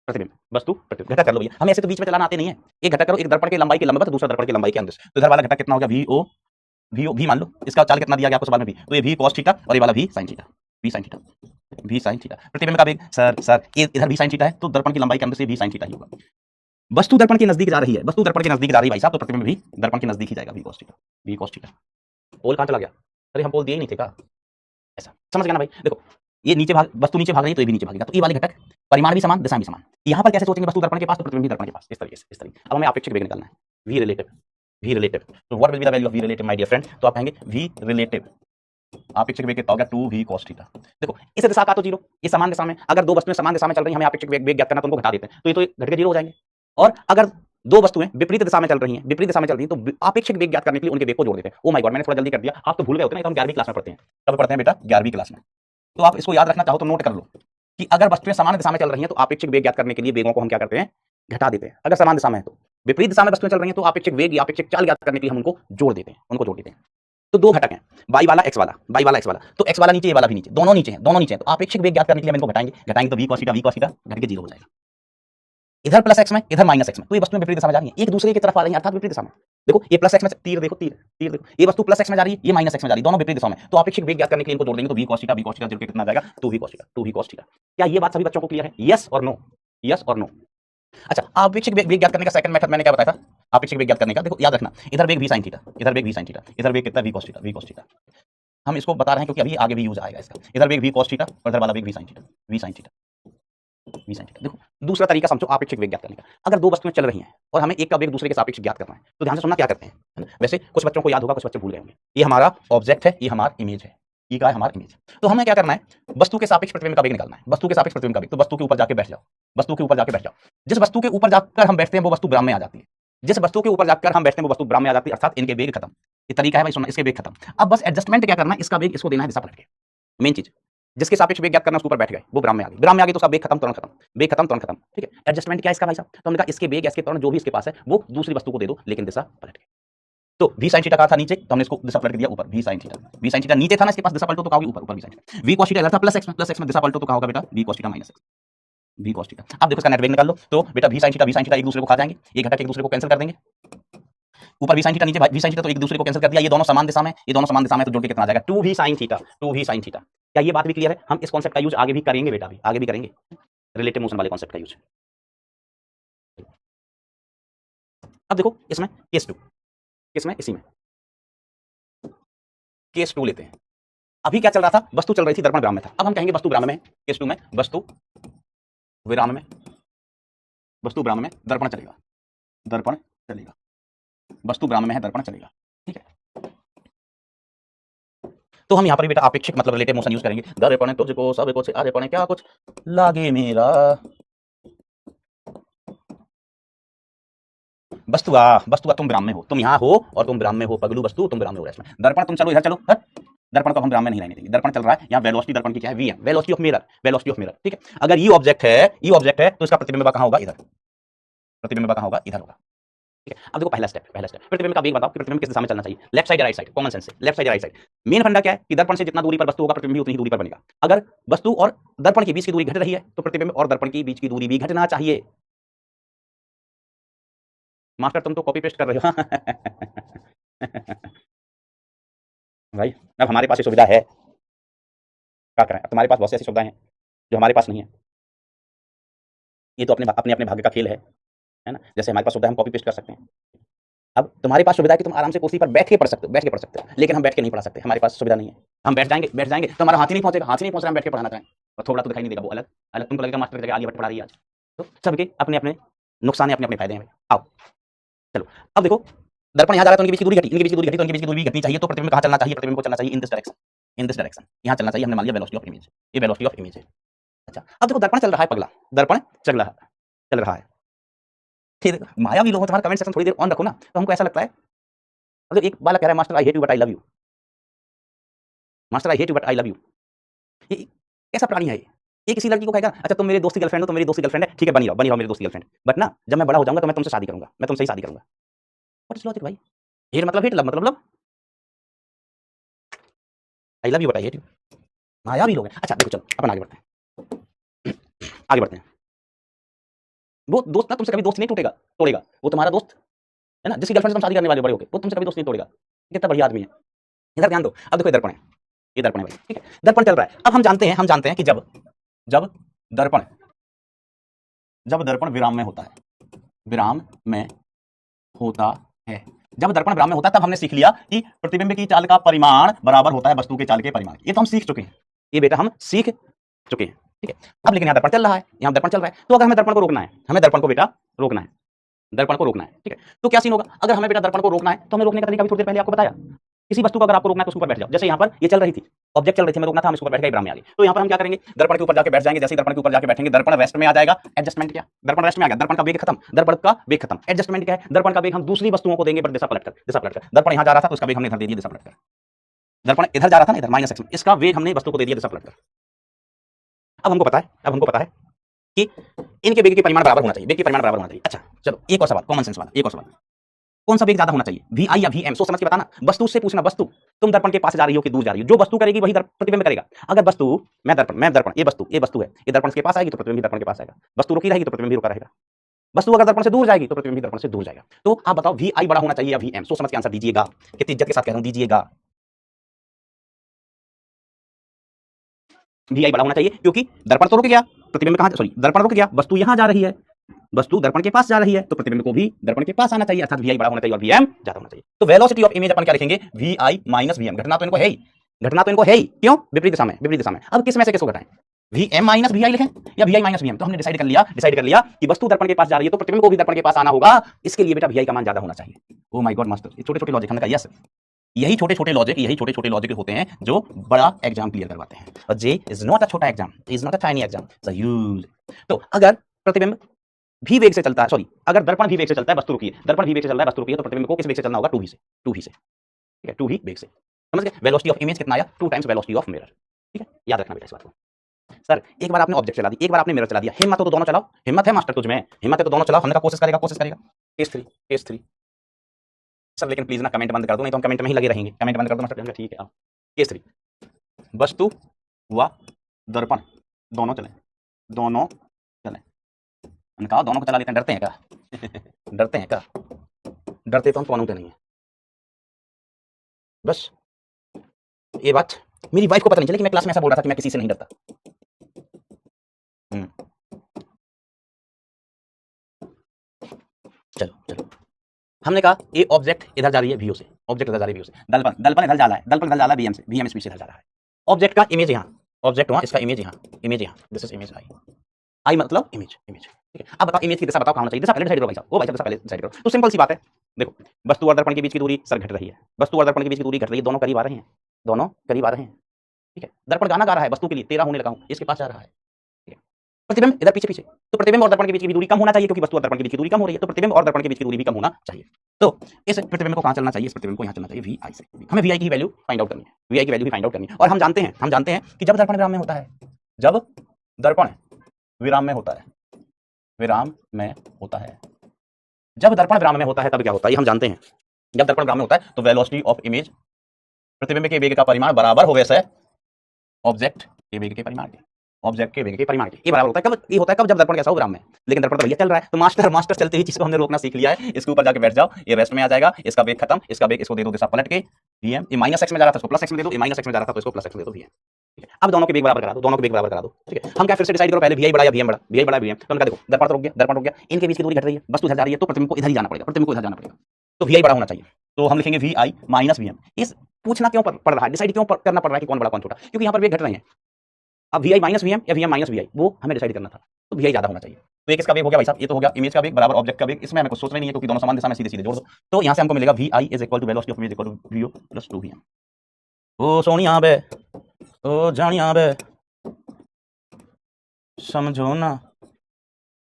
प्रतिबिंब, वस्तु प्रतिबिंब, घटक कर लो भैया, हमें ऐसे तो बीच में चलाना आते नहीं है। एक घटक करो, एक दर्पण की लंबाई की लंबवत, दूसरा दर्पण की लंबाई के अंदर। तो इधर वाला घटक कितना हो गया? वी मान लो, इसका चाल कितना दिया गया आपको सवाल में भी, तो ये वी cos थीटा और ये वाला V sin theta, V sin theta, V sin theta. प्रतिबिंब का वेग सर इधर वी sin थीटा है तो दर्पण की लंबाई के अंदर से वी sin थीटा ही होगा। वस्तु दर्पण के नजदीक जा रही है, वस्तु दर्पण के नजदीक जा रही है भाई साहब, तो प्रतिबिंब भी दर्पण के नजदीक ही जाएगा, V cos theta, V cos theta. Pole कहां चला गया? अरे हम पोल दिए ही नहीं थे का? ऐसा समझ गया ना भाई? देखो ये नीचे भाग, वस्तु नीचे भाग रही है तो ये भी नीचे भागेगा, तो ये वाले घटक परिमाण भी समान, दिशा भी समान। यहाँ पर कैसे सोचेंगे? वस्तु दर्पण के पास तो प्रतिबिंब भी दर्पण के पास, इस तरीके से, इस तरीके। अब हमें आपेक्षिक वेग निकालना है, वी रिलेटिव, वी रिलेटिव। तो what will be the value of V relative my dear friend? तो आप कहेंगे वी रिलेटिव आपेक्षिक वेग कितना हो गया? 2v cos theta. देखो इस दिशा का तो जीरो, ये समान दिशा में, अगर दो वस्तुएं समान दिशा में चल रही हैं, हमें आपेक्षिक वेग ज्ञात करना, तो उनको घटा देते हैं, तो ये तो घट के जीरो हो जाएंगे। और अगर दो वस्तुएं विपरीत दिशा में चल रही हैं, विपरीत दिशा में चल रही हैं, तो आपेक्षिक वेग ज्ञात करने के लिए उनके वेग को जोड़ देते हैं। ओ माय गॉड, मैंने थोड़ा जल्दी कर दिया, आप तो भूल गए होते ना, तो हम 11वीं क्लास में पढ़ते हैं। कब पढ़ते हैं बेटा? 11वीं क्लास में। तो आप इसको याद रखना चाहो तो नोट कर लो कि अगर वस्तुएं समान दिशा में चल रही हैं तो आपेक्षिक वेग ज्ञात करने के लिए वेगों को हम क्या करते हैं? घटा देते हैं। अगर समान दिशा में है तो, विपरीत दिशा में वस्तुएं चल रही हैं तो आपेक्षिक वेग या आपेक्षिक चाल ज्ञात करने के लिए हम उनको जोड़ देते हैं, उनको जोड़ देते हैं। तो दो घटक हैं, y वाला x वाला, y वाला x वाला, तो x वाला नीचे, ये वाला भी नीचे, दोनों नीचे हैं, दोनों नीचे हैं। तो आपेक्षिक वेग ज्ञात करने के लिए हम इनको घटाएंगे तो v cos थीटा घट के जीरो हो जाएगा। इधर प्लस x में, इधर माइनस x में, तो ये वस्तुएं विपरीत दिशा में जा रही हैं, एक दूसरे की तरफ आ रही हैं, अर्थात विपरीत दिशा में। देखो ये प्लस x में, तीर देखो, तीर देखो, ये वस्तु प्लस x में जा रही है, ये माइनस x में जा रही है, दोनों विपरीत दिशा में। तो आपेक्षिक वेग ज्ञात करने के लिए इनको जोड़ देंगे तो v cos थीटा जोड़ के कितना जाएगा? 2v cos theta. क्या ये बात सभी बच्चों को क्लियर है? यस और नो, यस और नो। अच्छा, आपेक्षिक वेग ज्ञात करने का सेकंड मेथड मैंने क्या बताया था? आपेक्षिक वेग ज्ञात करने का, देखो याद रखना, इधर वेग v sin थीटा, इधर वेग v sin थीटा, इधर वेग कितना? v cos theta. हम इसको बता रहे हैं क्योंकि अभी आगे भी यूज आएगा इसका। इधर वेग v cos थीटा और इधर वाला वेग v sin theta, v sin theta, v sin theta. देखो दूसरा तरीका समझो आपेक्षिक वेग ज्ञात करने का। अगर दो वस्तुएं चल रही हैं और हमें एक का वेग दूसरे के सापेक्ष ज्ञात करना है, तो ध्यान से सुनना क्या करते हैं। वैसे कुछ बच्चों को याद होगा, कुछ बच्चे भूल गए होंगे। ये हमारा ऑब्जेक्ट है, ये हमारा इमेज है, ये क्या है? हमारा इमेज। तो हमें क्या करना है? वस्तु के सापेक्ष प्रतिबिंब का वेग निकालना है, वस्तु के सापेक्ष प्रतिबिंब का वेग। तो वस्तु के ऊपर जाके बैठ जाओ, वस्तु के ऊपर जाके बैठ जाओ। जिस वस्तु के ऊपर जाकर हम बैठते हैं वो वस्तु ब्रह्म में आ जाती है, जिस वस्तु के ऊपर जाकर हम बैठते हैं वो वस्तु ब्रह्म में आ जाती है, अर्थात इनके वेग खत्म। ये तरीका है भाई सुनना, इसके वेग खत्म। अब बस एडजस्टमेंट क्या करना है? इसका वेग इसको देना है दिशा पलट के। मेन चीज, जिसके सापेक्ष वेग ज्ञात करना उसके ऊपर बैठ गए, वो ब्रह्म में आ गई, ब्रह्म में आ गई तो उसका वेग खत्म, तुरंत खत्म, वेग खत्म, तुरंत खत्म। ठीक है, एडजस्टमेंट क्या है इसका भाई साहब? तो हमने कहा इसके वेग, इसके तुरंत जो भी इसके पास है वो दूसरी वस्तु को दे दो, लेकिन दिशा पलट के। तो v sin थीटा का था नीचे, तो हमने इसको दिशा पलट के दिया ऊपर, v sin थीटा नीचे था ना, इसके पास दिशा पलटो तो कहोगे ऊपर, ऊपर v sin theta. v cos theta इधर था प्लस x में दिशा पलटो तो कहा होगा बेटा v cos theta minus x, v cos theta. अब देखो इसका नेट वेग निकाल लो, तो बेटा v sin थीटा एक दूसरे को खा जाएंगे, ये घटक एक दूसरे को कैंसिल कर देंगे। ऊपर v sin थीटा, नीचे v sin थीटा, तो एक दूसरे को कैंसिल कर दिया। ये दोनों समान दिशा में, ये दोनों समान दिशा में, तो जोड़ के कितना आ जाएगा? 2v sin theta. क्या ये बात भी क्लियर है? हम इस कॉन्सेप्ट का यूज आगे भी करेंगे बेटा, आगे भी करेंगे, रिलेटिव मोशन वाले कॉन्सेप्ट का यूज। अब देखो इसमें केस 2, किसमें? इसी में केस 2 लेते हैं। अभी क्या चल रहा था? वस्तु चल रही थी, दर्पण विराम में था। अब हम कहेंगे वस्तु विराम में, केस 2 में वस्तु विराम में, वस्तु विराम में दर्पण चलेगा, दर्पण चलेगा, वस्तु विराम में है, दर्पण चलेगा। ठीक है, तो हम यहाँ पर बेटा आपेक्षिक मतलब रिलेटिव मोशन यूज करेंगे। दर्पण तुझको सब कुछ अरे पणे क्या कुछ लागे मेरा, वस्तु तुम ब्राह्म में हो, तुम यहाँ हो और तुम ब्राह्म में हो, पगलू वस्तु तुम ब्राह्म में हो। इसमें दर्पण तुम चलो इधर चलो, दर्पण को हम ब्राह्म में नहीं रहने देंगे। दर्पण चल रहा है, यहाँ वेलोसिटी दर्पण की क्या है? v है, velocity of mirror, velocity of mirror. ठीक है, अगर ये ऑब्जेक्ट है तो इसका प्रतिबिंब कहाँ होगा? इधर, प्रतिबिंब कहाँ होगा? इधर होगा। ठीक है, अब देखो पहला स्टेप, प्रतिबिंब का वेग बताओ कि प्रतिबिंब किस दिशा में चलना चाहिए? लेफ्ट साइड या राइट साइड? कॉमन सेंस से लेफ्ट साइड या राइट साइड। मेन फंडा क्या है कि दर्पण से जितना दूरी पर वस्तु होगा प्रतिबिंब भी उतनी ही दूरी पर बनेगा। अगर वस्तु और दर्पण के बीच की दूरी घट रही है तो प्रतिबिंब और दर्पण के बीच की दूरी भी घटना चाहिए। मास्टर तुम तो कॉपी पेस्ट कर रहे हो भाई अब हमारे पास ये सुविधा है, क्या करें? अब तुम्हारे पास बहुत सी ऐसी सुविधाएं हैं जो हमारे पास नहीं है। ये तो अपने अपने भाग्य का खेल है ना। जैसे हमारे पास सुविधा, हम कॉपी पेस्ट कर सकते हैं। अब तुम्हारे पास सुविधा है कि तुम आराम से कुर्सी पर बैठ के पढ़ सकते हो, लेकिन हम बैठ के नहीं पढ़ा सकते, हमारे पास सुविधा नहीं है। हम बैठ जाएंगे तो हमारा हाथ ही नहीं पहुंचेगा, हम बैठ के पढ़ाना चाहें और थोड़ा तो दिखाई नहीं देगा, वो अलग अलग तुमको लगेगा मास्टर की जगह आलिया भट्ट पढ़ा रही है आज। तो सबके अपने अपने नुकसान है, अपने अपने फायदे हैं। आओ चलो, अब देखो दर्पण यहाँ जा रहा है तो इनके बीच की दूरी घटी, तो इनके बीच की दूरी घटनी चाहिए। तो प्रतिबिंब कहाँ चलना चाहिए? प्रतिबिंब को चलना चाहिए in this direction, in this direction, यहाँ चलना चाहिए, हमने मान लिया वेलोसिटी ऑफ इमेज, ये वेलोसिटी ऑफ इमेज है। अच्छा अब देखो दर्पण चल रहा है पगला, दर्पण चल रहा है। फिर माया भी लोग तुम्हारा कमेंट सेक्शन थोड़ी देर ऑन रखो ना, तो हमको ऐसा लगता है मतलब एक बालक कह रहा है master I hate you but I love you, master I hate you but I love you, ये कैसा प्राणी है ये किसी लड़की को कहेगा अच्छा तुम मेरे दोस्त की गर्लफ्रेंड हो, तुम मेरी दोस्त की गर्लफ्रेंड है, ठीक है बनी रहो मेरे दोस्त की गर्लफ्रेंड, बट ना जब मैं बड़ा हो जाऊंगा तो मैं तुमसे शादी करूंगा, मैं तुमसे ही शादी करूंगा। व्हाट इज लॉजिक भाई? हेट मतलब हेट, लव मतलब love, I love you but I hate you, माया भी लोग हैं। अच्छा देखो चलो अपन आगे बढ़ते हैं, आगे बढ़ते हैं। वो दोस्त ना तुमसे कभी दोस्त नहीं टूटेगा, तोड़ेगा, वो तुम्हारा दोस्त है ना, जिसकी गर्लफ्रेंड से तुम शादी करने वाले बड़े होके, वो तुमसे कभी दोस्त नहीं तोड़ेगा, कितना बढ़िया आदमी है। इधर ध्यान दो, अब देखो ये दर्पण है, ये दर्पण है भाई, ठीक है, दर्पण चल रहा है। अब हम जानते हैं कि जब जब दर्पण विराम में होता है, विराम में होता है, जब दर्पण विराम में होता है तब हमने सीख लिया कि प्रतिबिंब की चाल का परिमाण बराबर होता है वस्तु के चाल के परिमाण, ये तो हम सीख चुके हैं, ये बेटा हम सीख चुके हैं, ठीक है। अब लेकिन यहाँ दर्पण चल रहा है, यहाँ दर्पण चल रहा है, तो अगर हमें दर्पण को रोकना है, हमें दर्पण को बेटा रोकना है, दर्पण को रोकना है, ठीक है, तो क्या सीन होगा? अगर हमें बेटा दर्पण को रोकना है तो हमें रोकने का तरीका भी थोड़ी देर पहले आपको बताया। किसी वस्तु को अगर आपको रोकना है तो उसके ऊपर बैठ जाओ, जैसे यहाँ पर ये चल रही थी, ऑब्जेक्ट चल रही थी, मैं रोकना था, हम इसके ऊपर बैठ गए, विराम में आ गए, तो यहाँ पर हम क्या करेंगे? दर्पण के ऊपर जाके बैठ जाएंगे, जैसे ही दर्पण के ऊपर जाके बैठेंगे दर्पण रेस्ट में आ जाएगा, एडजस्टमेंट क्या? दर्पण रेस्ट में आ गया, दर्पण का वेग खत्म, दर्पण का वेग खत्म, एडजस्टमेंट क्या है? दर्पण का वेग हम दूसरी वस्तुओं को देंगे पर दिशा पलटकर, दर्पण यहाँ जा रहा था तो उसका वेग हमने इधर दे दिया दिशा पलटकर, दर्पण इधर जा रहा था ना, इधर माइनस एक्स में, इसका वेग हमने वस्तु को दे दिया दिशा पलटकर। अब हमको पता है कि इनके वेग के परिमाण बराबर होना चाहिए, वेग के परिमाण बराबर होना चाहिए। अच्छा चलो एक और सवाल, कॉमन सेंस वाला एक और सवाल, कौन सा वेग ज्यादा होना चाहिए, वी आई या वी एम? सोच समझ के बताना, वस्तु से पूछना, वस्तु तुम दर्पण के पास जा रही हो कि दूर जा रही हो, जो वस्तु करेगी वही प्रतिबिंब करेगा। अगर वस्तु मैं दर्पण ये वस्तु है, ये दर्पण के पास आएगी तो प्रतिबिंब भी दर्पण के पास आएगा, वस्तु रुकी रहेगी तो प्रतिबिंब भी रुका रहेगा, वस्तु अगर दर्पण से दूर जाएगी तो प्रतिबिंब भी दर्पण से दूर जाएगा। तो आप बताओ वी आई बड़ा होना चाहिए या वी एम? सोच समझ के आंसर दीजिएगा, कितनी इज्जत के साथ कह रहा हूं, दीजिएगा। वी आई बड़ा होना चाहिए क्योंकि दर्पण तो रुक गया, प्रतिबिंब कहां, सॉरी दर्पण रुक गया, वस्तु यहां जा रही है, वस्तु दर्पण के पास जा रही है, तो प्रतिबिंब को भी दर्पण के पास आना चाहिए, अर्थात वी आई बड़ा होना चाहिए और वी एम ज्यादा होना चाहिए। तो वेलोसिटी ऑफ इमेज अपन क्या लिखेंगे? V I minus V M. घटना तो इनको है ही, क्यों? विपरीत दिशा में। अब किस में से किसको घटाएं? V M minus V I लिखें या V I minus V M? तो हमने डिसाइड कर लिया कि वस्तु दर्पण के पास जा रही है तो प्रतिबिंब को भी दर्पण के पास आना होगा, इसके लिए बेटा वी आई का मान ज्यादा होना चाहिए। ओ माय गॉड मास्टर, ये छोटे छोटे लॉजिक, हमने कहा यस, यही छोटे छोटे लॉजिक होते हैं जो बड़ा एग्जाम क्लियर करवाते हैं, और जे इज नॉट अ छोटा exam, is not a tiny exam, it's a huge. तो अगर प्रतिबिंब भी वेग से चलता है, सॉरी अगर दर्पण भी वेग से चलता है, वस्तु रुकी है, दर्पण भी वेग से चल रहा है, वस्तु रुकी है, तो प्रतिबिंब को किस वेग से चलना होगा? 2v से, ठीक है, 2v वेग से। समझ गए? वेलोसिटी ऑफ इमेज कितना आया? 2 टाइम्स वेलोसिटी ऑफ मिरर, ठीक है, याद रखना बेटा इस बात को। सर एक बार आपने ऑब्जेक्ट चला दी, एक बार आपने मिरर चला दिया, हिम्मत हो तो दोनों चलाओ, हिम्मत है मास्टर तुझमें, हिम्मत है तो दोनों चलाओ, हमने कहा कोशिश करेगा। केस 3 सर, लेकिन प्लीज ना कमेंट बंद कर दो, नहीं तो हम कमेंट में ही लगे रहेंगे, कमेंट बंद कर दो मास्टर, ठीक है। अब केस 3, वस्तु व दर्पण दोनों चले, मैंने कहा दोनों को चला लेते हैं, डरते हैं क्या? डरते तो हम कौन होते नहीं है। बस ये बात मेरी वाइफ को पता नहीं चले कि मैं क्लास में ऐसा बोल रहा था कि मैं किसी से नहीं डरता। चलो हमने कहा ये ऑब्जेक्ट इधर जा रही है वीओ से, दर्पण इधर जा रहा है बीएम से, बीएम स्पीड से इधर जा रहा है। ऑब्जेक्ट का इमेज यहाँ, ऑब्जेक्ट वहां, इसका इमेज यहाँ, दिस इज इमेज आई मतलब इमेज, ठीक है। अब बताओ इमेज की दिशा बताओ कहां होना चाहिए? दिशा पहले डिसाइड करो भाई साहब, ओ भाई साहब दिशा पहले डिसाइड करो। तो सिंपल सी बात है, देखो वस्तु और दर्पण के बीच की दूरी सर घट रही है, दोनों करीब आ रहे हैं, ठीक है। दर्पण गाना गा रहा है वस्तु के लिए, तेरा होने लगा हूं, इसके पास जा रहा है, ठीक है। प्रतिबिंब इधर पीछे, तो प्रतिबिंब और दर्पण के बीच की दूरी कम होना चाहिए, क्योंकि वस्तु और दर्पण के बीच की दूरी कम हो रही है, तो प्रतिबिंब और दर्पण के बीच की दूरी भी कम होना चाहिए। तो इस प्रतिबिंब को कहां चलना चाहिए? इस प्रतिबिंब को यहां चलना चाहिए, वी आई से। हमें वी आई की वैल्यू फाइंड आउट करनी है, और हम जानते हैं कि जब दर्पण विराम में होता है, जब दर्पण विराम में होता है, जब दर्पण विराम में होता है तब क्या होता है? ये हम जानते हैं, जब दर्पण विराम में होता है तो वेलोसिटी ऑफ इमेज प्रतिबिंब के वेग का परिमाण बराबर होगा से ऑब्जेक्ट के वेग के परिमाण के, ये बराबर होता है कब? ये होता है कब? जब दर्पण कैसा हो? विराम में। लेकिन दर्पण तो भैया चल रहा है, तो मास्टर चलते ही जिसको हमने रोकना सीख लिया है, इसके ऊपर जाके बैठ जाओ, ये रेस्ट में आ जाएगा, इसका वेग खत्म, इसका वेग इसको दे दो दिशा पलट के वीएम, ये माइनस एक्स में जा रहा था इसको प्लस एक्स में दे दो, ये माइनस एक्स में जा रहा था तो इसको प्लस एक्स में दे दो वीएम, ठीक है। अब दोनों के वेग बराबर करा दो, ठीक है। हम क्या फिर से डिसाइड करो पहले, वी आई बड़ा या वी एम बड़ा? वी आई बड़ा वी एम। तो उनका देखो दर्पण तो रुक गया, इनके बीच की दूरी घट रही है, वस्तु इधर जा रही है, तो प्रतिबिंब को इधर ही जाना पड़ेगा, तो वी आई बड़ा होना चाहिए। तो हम लिखेंगे V I minus V M. इस पूछना क्यों पड़ रहा है, डिसाइड क्यों करना पड़ रहा है कि कौन बड़ा कौन छोटा? क्योंकि यहाँ पर वेग घट रहे हैं। अब V I minus V M या V M minus V I, वो हमें डिसाइड करना था, तो वी आई ज्यादा होना चाहिए। तो एक इसका वेग हो गया भाई साहब, ये तो हो गया इमेज का वेग बराबर ऑब्जेक्ट का वेग, इसमें हमें कुछ सोचना नहीं है क्योंकि दोनों समान दिशा में सीधे जोड़ दो। तो यहाँ से हमको मिलेगा V I is equal to velocity of image equal to V O plus 2 V M. ओ सोनिया बे, ओ जानिया बे, समझो ना,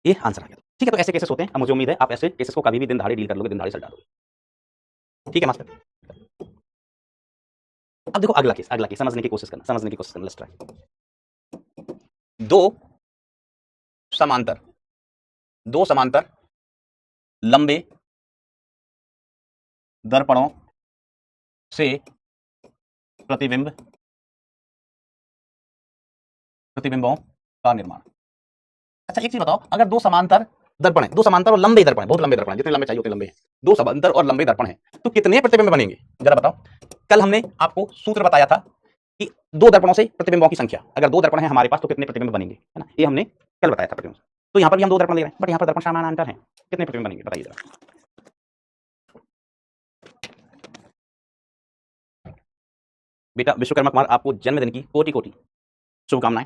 ये आंसर आ गया। ठीक है, तो ऐसे केसेस होते हैं। अब मुझे उम्मीद है आप ऐसे केसेस को कभी भी दिन दहाड़े डील कर लोगे, दिन दहाड़े सल्टा दोगे। ठीक है मास्टर। अब देखो अगला केस समझने की कोशिश करना, लेट्स ट्राई। दो समांतर लंबे दर्पणों से प्रतिबिंबों का निर्माण। अच्छा एक चीज बताओ, अगर दो समांतर दर्पण है, दो समांतर और लंबे दर्पण है, बहुत लंबे दर्पण है, जितने लंबे चाहिए उतने लंबे हैं, दो समांतर और लंबे दर्पण है, तो कितने प्रतिबिंब बनेंगे जरा बताओ। कल हमने आपको सूत्र बताया था कि दो दर्पणों से प्रतिबिंबों की संख्या, अगर दो दर्पण है हमारे पास तो कितने प्रतिबिंब बनेंगे, है ना, ये हमने कल बताया था प्रतिबिंब। तो यहाँ पर भी हम दो दर्पण ले रहे हैं, बट यहाँ पर दर्पण समानांतर है, कितने प्रतिबिंब बनेंगे बताइए जरा। बेटा विश्वकर्मा कुमार, आपको जन्मदिन की कोटि कोटि शुभकामनाएं।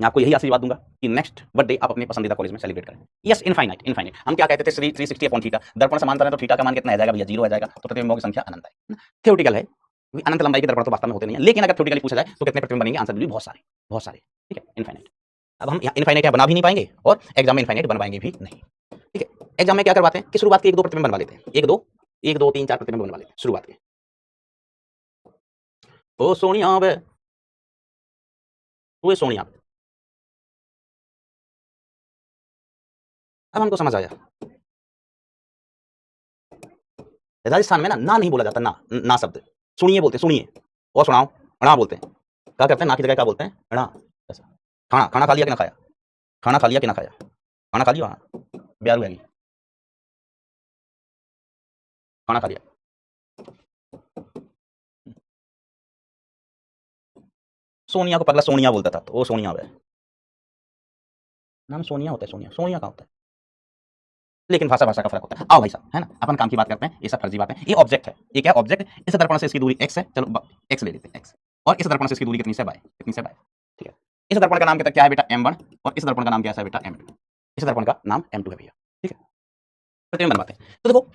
मैं आपको यही आशीर्वाद दूंगा कि नेक्स्ट बर्थडे आप अपने पसंदीदा कॉलेज में सेलिब्रेट करें। Yes, infinite. हम क्या कहते थे, 360 अपॉन थीटा, दर्पण समांतर है तो थीटा का मान कितना आ जाएगा भैया, 0 आ जाएगा, तो प्रतिबिंबों की संख्या अनंत है। थ्योरेटिकल है, अनंत लंबाई के दर्पण तो वास्तव में होते नहीं है, लेकिन अगर थ्योरेटिकली पूछा जाए तो कितने प्रतिबिंब बनेंगे, आंसर भी बहुत सारे। ठीक है, इनफाइनाइट। अब हम इनफाइनाइट बना भी नहीं पाएंगे और एग्जाम में इनफाइनाइट बनवाएंगे भी नहीं। ठीक है, एग्जाम में क्या करवाते हैं कि शुरुआत के 1-2 प्रतिबिंब बनवा लेते हैं, 1-2 3-4 प्रतिबिंब बनवा लेते हैं शुरुआत के। ओ सोनिया बे, वो सोनिया, अब हमको समझ आया। राजस्थान में ना नहीं बोला जाता, ना शब्द सुनिए बोलते, सुनिए और सुनाओ, अड़ा बोलते हैं। क्या करते हैं, ना की जगह क्या बोलते हैं, अड़ा। ऐसा खाना खा लिया कि ना खाया, खाना खा लिया कि ना खाया, खाना खा लिया, ब्यारू है, खाना खा लिया। सोनिया को पगला सोनिया बोलता था, तो वो सोनिया है, नाम सोनिया होता है, सोनिया का होता है, लेकिन भाषा का फर्क होता है। आओ भाई साहब, है ना, अपन काम की बात करते हैं, ये सब फर्जी बात है। ये ऑब्जेक्ट है, ये क्या ऑब्जेक्ट, इस दर्पण से इसकी दूरी x है, चलो x ले लेते हैं x, और इस दर्पण से इसकी दूरी कितनी से y, ठीक है। इस दर्पण का नाम क्या है बेटा, m1, और इस दर्पण का नाम क्या है बेटा, m2। इस दर्पण का नाम m2 है भैया। ठीक है, प्रतिबिंब बनवाते हैं। तो देखो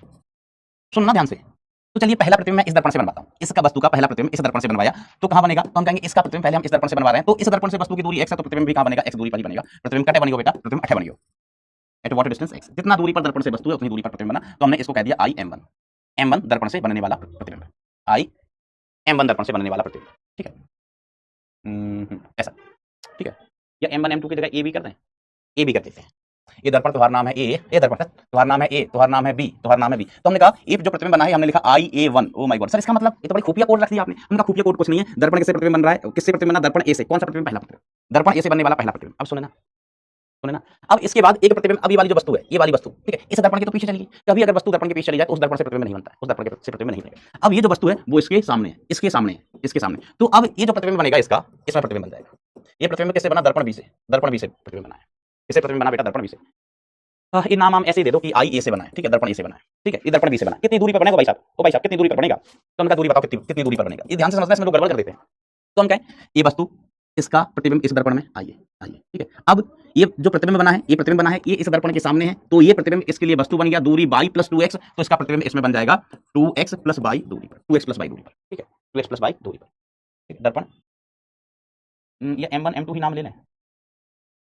सुनना ध्यान से, तो चलिए पहला प्रतिबिंब मैं इस दर्पण से बनवाता हूं, इसका वस्तु का पहला प्रतिबिंब इस दर्पण से बनवाया तो कहां बनेगा, तो हम कहेंगे इसका प्रतिबिंब पहले हम इस दर्पण से बनवा रहे हैं, तो इस दर्पण से वस्तु की दूरी x है, तो प्रतिबिंब भी कहां बनेगा, x दूरी पर ही बनेगा। प्रतिबिंब कटे बनेगा बेटा, प्रतिबिंब अठे बनेगा, एट व्हाट डिस्टेंस x, जितना दूरी पर दर्पण से वस्तु है उतनी दूरी पर प्रतिबिंब बना, तो हमने इसको कह दिया I m1 दर्पण से बनने वाला प्रतिबिंब, I m1 दर्पण से बनने वाला प्रतिबिंब। ठीक है, ऐसा। ठीक है, या m1 m2 की जगह a भी कर दें, a भी कर देते हैं। ये दर्पण तुम्हारा नाम है ए, ये दर्पण तुम्हारा नाम है ए, तुम्हारा नाम है बी, तुम्हारा नाम है बी, तो हमने कहा ये जो प्रतिबिंब बना है हमने लिखा IA1। Oh my God sir, इसका मतलब ये तो बड़ी खुफिया कोड रख दिया आपने। हमने कहा खुफिया कोड कुछ नहीं है, दर्पण किससे प्रतिबिंब बन रहा है, किससे प्रतिबिंब बना, दर्पण ए से। कौन सा प्रतिबिंब, पहला प्रतिबिंब, दर्पण ए से बनने वाला पहला प्रतिबिंब। अब सुने ना, अब इसके बाद एक प्रतिबिंब, अब ये वाली जो वस्तु है, ये वाली वस्तु, ठीक है, इस दर्पण के तो पीछे चली गई, कभी अगर वस्तु दर्पण के पीछे चली जाए तो उस दर्पण से प्रतिबिंब नहीं बनता है, उस दर्पण से प्रतिबिंब नहीं बनेगा। अब ये जो वस्तु है वो इसके सामने है, इसके सामने, तो अब ये जो प्रतिबिंब बनेगा इसका, इसमें प्रतिबिंब बन जाएगा। ये प्रतिबिंब किससे बना, दर्पण बी से प्रतिबिंब बना है। किससे प्रतिबिंब बना बेटा, दर्पण बी से। ये नाम हम ऐसे ही दे दो कि आई ए से बना है, ठीक है, दर्पण ए से बना है, ठीक है, ये दर्पण बी से बना है। कितनी दूरी पर बनेगा भाई साहब, ओ भाई साहब कितनी दूरी पर बनेगा, तो उनका दूरी बताओ कितनी दूरी पर बनेगा। ये ध्यान से समझना, इसमें लोग गड़बड़ कर देते हैं। तो हम कहें ये वस्तु, इसका प्रतिबिंब इस दर्पण में, आइए, ठीक है। अब ये जो प्रतिबिंब बना है, ये इस दर्पण के सामने है, तो ये प्रतिबिंब इसके लिए वस्तु बन गया, दूरी y + 2x, तो इसका प्रतिबिंब इसमें बन जाएगा 2x + y दूरी पर, 2x + y दूरी पर, ठीक है, 2x + y दूरी पर, ठीक है। दर्पण या m1 m2 ही नाम ले लें,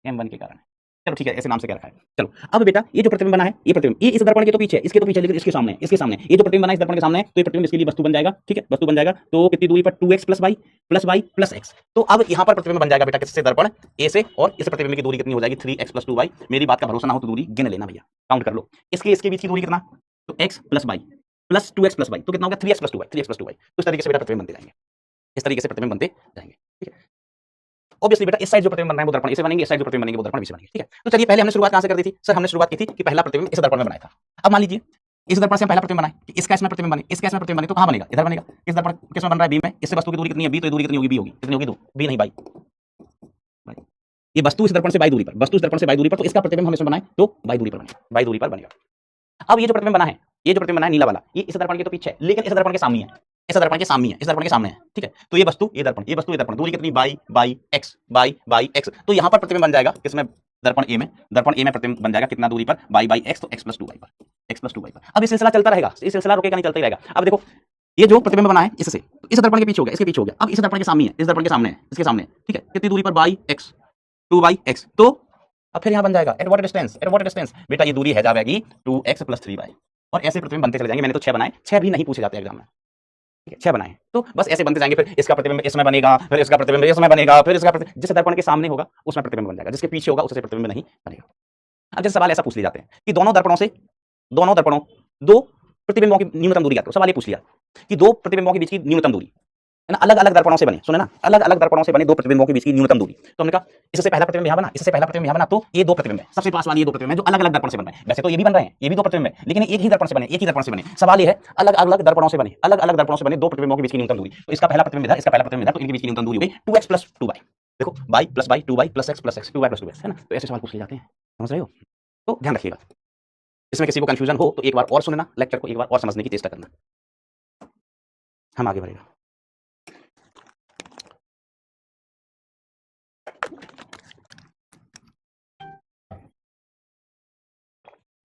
m1 के कारण, चलो ठीक है, ऐसे नाम से क्या रखा है। चलो अब बेटा ये जो प्रतिबिंब बना है, ये प्रतिबिंब ये इस दर्पण के तो पीछे, इसके तो पीछे, लेकिन इसके सामने ये जो प्रतिबिंब बना है इस दर्पण के सामने, तो ये प्रतिबिंब इसके लिए वस्तु बन जाएगा, ठीक है, वस्तु बन जाएगा। तो कितनी दूरी पर, 2x + y + x। तो अब यहाँ पर प्रतिबिंब बन जाएगा बेटा किससे, दर्पण ए से, और इस प्रतिबिंब की दूरी कितनी हो जाएगी, 3x + 2y। मेरी बात का भरोसा ना हो तो दूरी गिन लेना भैया, काउंट कर लो, इसके बीच की दूरी कितना, तो x + y + 2x + y, तो कितना हो गया, 3x + 2y, 3x + 2y। तो इस तरीके से बेटा प्रतिबिंब बनते जाएंगे, इस तरीके से प्रतिबिंब बनते जाएंगे, ठीक है। ऑब्वियसली बेटा इस साइड जो प्रतिबिंब बन रहा है वो दर्पण इसे बनेंगे, इस साइड जो प्रतिबिंब बनेंगे वो दर्पण इसे बनेंगे, ठीक है। तो चलिए पहले हमने शुरुआत कहां से कर दी थी सर, हमने शुरुआत की थी कि पहला प्रतिबिंब इस दर्पण में बनाया था। अब मान लीजिए इस दर्पण से हम पहला प्रतिबिंब बनाए कि इसका इसमें प्रतिबिंब बने, इसका इसमें प्रतिबिंब बने, तो कहां बनेगा, इधर बनेगा। इस दर्पण किसमें बन रहा है, बी में, इससे वस्तु की दूरी कितनी है, बी, तो दूरी कितनी होगी, बी होगी, कितनी होगी, 2, बी नहीं बाई, ये वस्तु इस दर्पण से बाई दूरी पर, वस्तु इस दर्पण से बाई दूरी पर, तो इसका प्रतिबिंब हम इसमें बनाए तो बाई दूरी पर बनेगा, बाई दूरी पर बनेगा। अब ये जो प्रतिबिंब बना है, नीला वाला, ये इस दर्पण के तो पीछे है, लेकिन इस दर्पण के सामने है, इस दर्पण के सामने है, ठीक है। तो ये वस्तु, ये दर्पण, दूरी कितनी, बाई x। तो यहाँ पर प्रतिबिंब बन जाएगा किसमें, दर्पण ए में प्रतिबिंब बन जाएगा कितना दूरी पर, बाई x, तो x + 2y पर। अब ये सिलसिला चलता रहेगा, ये सिलसिला रुकेगा नहीं, चलता ही रहेगा। अब देखो ये जो प्रतिबिंब बना है इससे, तो इस दर्पण के पीछे हो गया, इसके पीछे हो गया, अब इस दर्पण के सामने है, इस दर्पण के सामने है, इसके सामने, ठीक है, कितनी दूरी पर, बाई एक्स, 2/x। तो अब फिर यहां बन जाएगा at what distance, at what distance, बेटा ये दूरी है जाएगी 2x + 3y। और ऐसे प्रतिबिंब बनते चले जाएंगे। मैंने तो 6 बनाए, 6 भी नहीं पूछे जाते एग्जाम में, ठीक है, 6 बनाए, तो बस ऐसे बनते जाएंगे। फिर इसका प्रतिबिंब इसमें बनेगा, फिर इसका प्रतिबिंब इसमें बनेगा, फिर इसका जिस दर्पण के सामने होगा उसमें प्रतिबिंब बन जाएगा, जिसके पीछे होगा उससे प्रतिबिंब नहीं बनेगा। अब जैसे सवाल ऐसा पूछ लिए जाते हैं कि दोनों दर्पणों दो प्रतिबिंबों की न्यूनतम दूरी याद करो। सवाल ये पूछ लिया कि दो प्रतिबिंबों के बीच की न्यूनतम दूरी है ना, अलग अलग दर्पणों से बने, सुने ना, अलग अलग दर्पणों से बने दो प्रतिबिंबों के बीच की न्यूनतम दूरी। तो हमने कहा इससे पहला प्रतिबिंब यहां बना, इससे पहला प्रतिबिंब यहां बना, तो ये दो प्रतिबिंब है, सबसे पास वाले ये दो प्रतिबिंब है जो अलग अलग दर्पण से बन रहे हैं। वैसे तो ये भी बन रहे हैं, ये भी दो प्रतिबिंब है, लेकिन एक ही दर्पण से बने, एक ही दर्पण से बने। सवाल ये है अलग अलग दर्पणों से बने, अलग अलग दर्पणों से बने दो प्रतिबिंबों के बीच की न्यूनतम दूरी। तो इसका पहला प्रतिबिंब इधर, इसका पहला प्रतिबिंब इधर, तो इनके बीच की न्यूनतम दूरी हो गई 2x + 2y। देखो y + y 2y + x + x 2y + 2x है ना। तो ऐसे सवाल पूछ लिए जाते हैं, समझ रहे हो? तो ध्यान रखिएगा, इसमें किसी को कंफ्यूजन हो तो एक बार और सुनना, लेक्चर को एक बार और समझने की चेष्टा करना। हम आगे बढ़ेगा।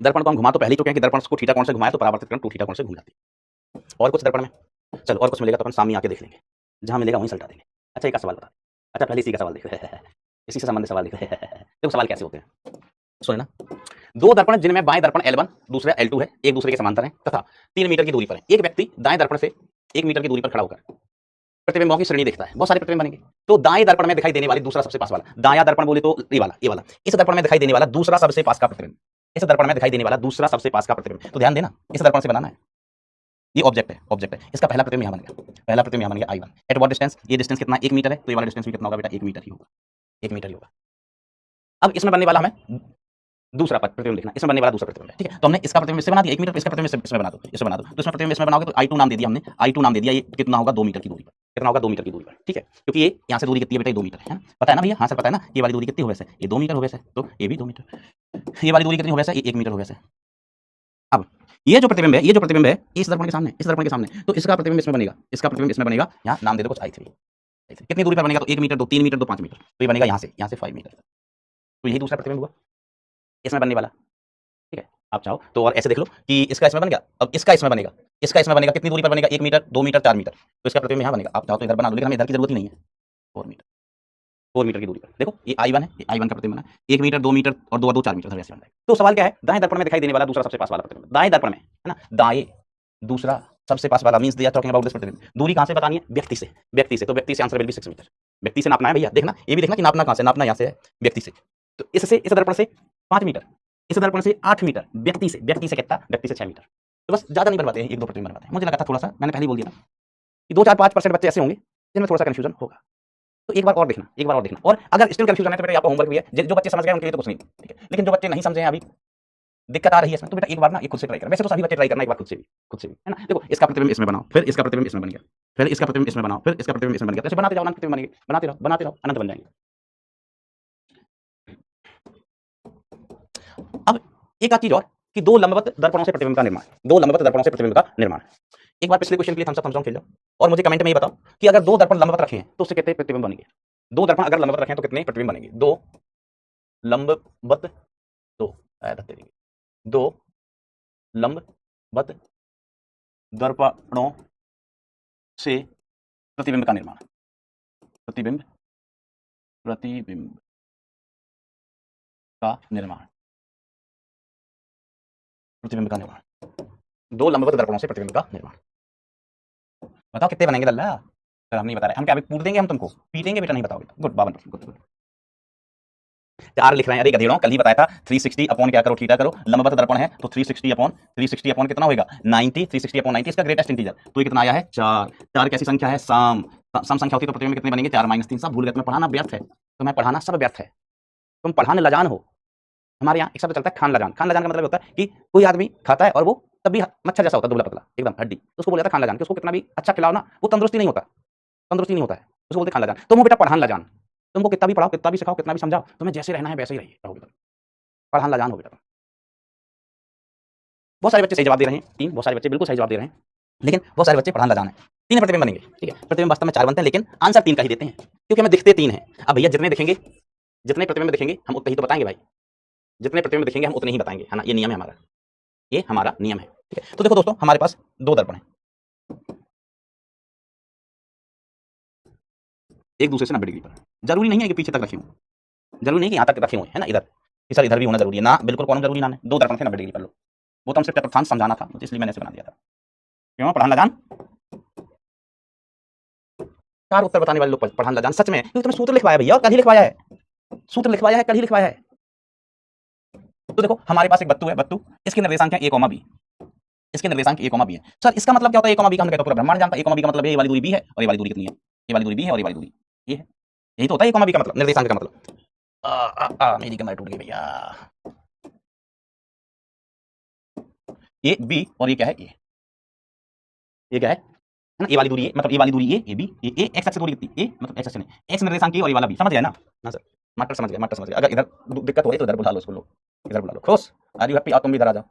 दर्पण को हम घुमा तो पहले ही चुके हैं कि दर्पण को थीटा कोण से घुमाया तो परावर्तित किरण 2 थीटा कोण से घूम जाती है। और कुछ दर्पण में, चलो और कुछ मिलेगा तो अपन सामने आके देख लेंगे, जहां मिलेगा वहीं सलटा देंगे। अच्छा एक सवाल बता, अच्छा पहले इसी का सवाल देखो इसी से संबंधित सवाल देखो। देखो सवाल कैसे होते हैं, सुने ना। दो दर्पण जिनमें बाएं दर्पण L1 दूसरा L2 है, एक दूसरे के समांतर हैं तथा 3 मीटर की दूरी पर है। एक व्यक्ति दाएं दर्पण से 1 मीटर की दूरी पर खड़ा होकर प्रतिबिंबों की श्रेणी देखता है। बहुत सारे प्रतिबिंब बनेंगे, तो दाएं दर्पण में दिखाई देने वाली दूसरा सबसे पास वाला, दायां दर्पण बोले तो ये वाला, इस दर्पण में दिखाई देने वाला दूसरा सबसे पास का प्रतिबिंब, इस दर्पण में दिखाई देने वाला दूसरा सबसे पास का प्रतिबिंब। तो ध्यान देना, इस दर्पण से बनाना है, ये ऑब्जेक्ट है, इसका पहला प्रतिबिंब यहां बनेगा, पहला प्रतिबिंब यहां बनेगा I1। एट व्हाट डिस्टेंस, ये डिस्टेंस कितना, 1 मीटर है, तो ये वाला डिस्टेंस भी कितना होगा बेटा, 1 मीटर ही होगा, 1 मीटर ही होगा। अब इसमें बनने वाला हमें दूसरा प्रतिबिंब लिखना, इसमें बनने वाला दूसरा प्रतिबिंब है, ठीक है। तो हमने इसका प्रतिबिंब इससे बना दिया 1 मीटर, इसका प्रतिबिंब इसमें बना दो, इसमें बना दो। तो इसमें प्रतिबिंब इसमें बनाओगे तो I2 नाम दे दिया हमने, I2 नाम दे दिया। ये कितना होगा, 2 मीटर की दूरी पर, कितना होगा, 2 मीटर की दूरी पर, ठीक है। क्योंकि ये यहाँ से दूरी कितनी है बेटा, 2 मीटर है ना, पता है ना भैया, हाँ सर पता है ना। ये वाली दूरी कितनी हो वैसे, ये 2 मीटर हो वैसे, तो ये भी 2 मीटर। ये वाली दूरी कितनी हो वैसे, ये 1 मीटर हो वैसे। अब ये जो प्रतिबिंब है, ये जो प्रतिबिंब है इस दर्पण के सामने, इस दर्पण के सामने, तो इसका प्रतिबिंब इसमें बनेगा, इसका प्रतिबिंब इसमें बनेगा। यहाँ नाम दे दो कुछ I3। कितनी दूरी पर बनेगा, तो 1 मीटर, 2 3 मीटर, 2 5 मीटर, तो ये बनेगा यहाँ से 5 मीटर। तो यही दूसरा प्रतिबिंब हुआ इसमें बनने वाला, ठीक है। आप चाहो तो और ऐसे देख लो कि इसका इसमें बन गया, अब इसका इसमें बनेगा, इसका इसमें बनेगा। कितनी दूरी पर बनेगा, 1 मीटर, 2 मीटर, 4 मीटर, तो इसका प्रतिबिंब यहाँ बनेगा। आप चाहो तो इधर बना लो, लेकिन हमें इधर की जरूरत ही नहीं है। 4 मीटर की दूरी पर देखो ये I1 है, ये I1 का प्रतिबिंब है, 1 मीटर, 2 मीटर और 2 और 2 4 मीटर वैसे बन जाएगा। तो सवाल क्या है, दाएं दर्पण में दिखाई देने वाला दूसरा सबसे पास वाला प्रतिबिंब, दाएं दर्पण में है ना, दाएं दूसरा सबसे पास वाला means they are talking about this प्रतिबिंब। दूरी कहां से बतानी है, व्यक्ति से, तो व्यक्ति से आंसर विल बी 6 मीटर। व्यक्ति से नापना है भैया, देखना ये भी देखना कि नापना कहां से, नापना यहां से है, व्यक्ति से। तो इससे इस दर्पण से 5 मीटर, इस दर्पण से 8 मीटर, व्यक्ति से कितना, व्यक्ति से 6 मीटर। तो बस ज्यादा नहीं बनवाते हैं, 1-2 प्रतिबिंब बनवाते हैं। मुझे लगा था थोड़ा सा, मैंने पहले ही बोल दिया था कि 2-4-5% बच्चे ऐसे होंगे जिनमें थोड़ा सा कंफ्यूजन होगा। तो एक बार और देखना, और अगर स्टिल कंफ्यूजन है तो बेटा आपका होमवर्क भी है, जो बच्चे समझ गए उनके लिए तो कुछ नहीं, ठीक है। लेकिन जो बच्चे नहीं समझे हैं, अभी दिक्कत आ रही है इसमें, तो बेटा एक बार ना ये खुद से ट्राई करना। वैसे तो सभी बच्चे ट्राई करना एक बार खुद से भी है ना। देखो इसका प्रतिबिंब इसमें बनाओ, फिर इसका प्रतिबिंब इसमें बन गया, फिर इसका प्रतिबिंब इसमें बनाओ, फिर इसका प्रतिबिंब इसमें बन गया। ऐसे बनाते जाओ, अनंत प्रतिबिंब बनेंगे, बनाते रहो अनंत बन जाएंगे। अब एक चीज और कि दो लंबवत दर्पणों से प्रतिबिंब का निर्माण, एक बार पिछले क्वेश्चन के लिए थम्स अप खेल जाओ और मुझे कमेंट में ये बताओ कि अगर दो दर्पण लंबवत रखे हैं तो उससे कितने प्रतिबिंब बनेंगे। दो दर्पण अगर लंबवत रखे हैं तो कितने प्रतिबिंब बनेंगे। दो लंबवत दर्पणों से प्रतिबिंब का निर्माण, प्रतिबिंब का निर्माण, दो लंबवत दर्पणों से प्रतिबिंब का निर्माण। बताओ कितने बनेंगे लल्ला, सर हम नहीं बता रहे, हम क्या पूछ देंगे, हम तुमको पीटेंगे बेटा, नहीं बताओगे। गुड 52, गुड 4 लिख रहे हैं। अरे गधेड़ों, कल ही बताया था 360 अपॉन क्या करो, थीटा करो। लंबवत दर्पण है तो 360 अपॉन कितना होगा 90, 360 अपॉन 90 इसका ग्रेटेस्ट इंटीजर, तो ये कितना आया है 4 कैसी संख्या है, सम संख्या होती है, तो प्रतिबिंब कितने बनेंगे 4 - 3। सब भूल गए, तुम्हें पढ़ाना व्यर्थ है, तुम्हें पढ़ाना सब व्यर्थ है, तुम पढ़ाने लजान हो। हमारे यहाँ एक शब्द चलता है खान लजान का मतलब होता है कि कोई आदमी खाता है और वो तब भी मच्छर जैसा होता है, दुबला पतला एकदम हड्डी, तो उसको बोला जाता है खान लजान। कि उसको कितना भी अच्छा खिलाओ ना वो तंदुरुस्ती नहीं होता है, उसको बोलते खान लजान। तुम हो बेटा पढ़ान लजान, तुमको कितना भी पढ़ाओ, कितना भी सिखाओ, कितना भी समझाओ, तुम्हें जैसे रहना है वैसे ही रहोगे, पढ़ान लजान हो बेटा। बहुत सारे बच्चे सही जवाब दे रहे हैं, 3, बहुत सारे बच्चे बिल्कुल सही जवाब दे रहे हैं, लेकिन बहुत सारे बच्चे पढ़ान लजान है। 3 प्रतिबिंब बनेंगे, ठीक है। प्रतिबिंब वास्तव में 4 बनते हैं, लेकिन आंसर 3 का ही देते हैं क्योंकि हमें दिखते 3 हैं। अब भैया जितने प्रतिबिंब दिखेंगे हम उतने ही तो बताएंगे भाई, जितने प्रतिबिंब दिखेंगे हम उतने ही बताएंगे, है ना। ये नियम है हमारा, ये हमारा नियम है, ठीक है। तो देखो दोस्तों, हमारे पास 2 दर्पण है, एक दूसरे से 90 डिग्री पर। जरूरी नहीं है कि पीछे तक रखे हों, जरूरी नहीं कि यहाँ तक रखे हुए है ना, इधर सर इधर भी होना जरूरी है ना, बिल्कुल कोण जरूरी ना है। दो दर्पण से 90 डिग्री पर लो, वो तो हमसे चतुर्थांश समझाना था, इसलिए मैंने इसे बना दिया था। क्यों पढ़ान लगान, चार उत्तर बताने वाले लोग पढ़ान लगान सच में, क्योंकि तुमने सूत्र लिखवाया भैया, और कल ही लिखवाया है, सूत्र लिखवाया है, कल ही लिखवाया है। तो देखो हमारे पास एक बत्तू है, बत्तू इसके निर्देशांक है a, b, इसके निर्देशांक a, b है। सर इसका मतलब क्या होता है a, b का? हमने कहते पूरा ब्रह्मांड जानता है। a, b का मतलब ये वाली दूरी b है और ये वाली दूरी कितनी है, ये वाली दूरी b है और ये वाली दूरी ये है। यही तो होता है a, b का मतलब, निर्देशांक का मतलब। मेरी कमर टूट गई भैया। ये b और ये क्या है, ये क्या है ना, ये वाली दूरी मतलब ये वाली दूरी ए बी, ये एक्स एक्स दूरी कितनी, ए मतलब एक्स एक्स नहीं, एक्स निर्देशांक और ये वाला बी, समझ गए ना? ना सर, मास्टर समझ गए, मास्टर समझ गए। अगर इधर दिक्कत हो रही तो इधर बुला लो इसको, लोग इधर बुला लो। खुश आर यू हैप्पी, तुम भी इधर आ जाओ।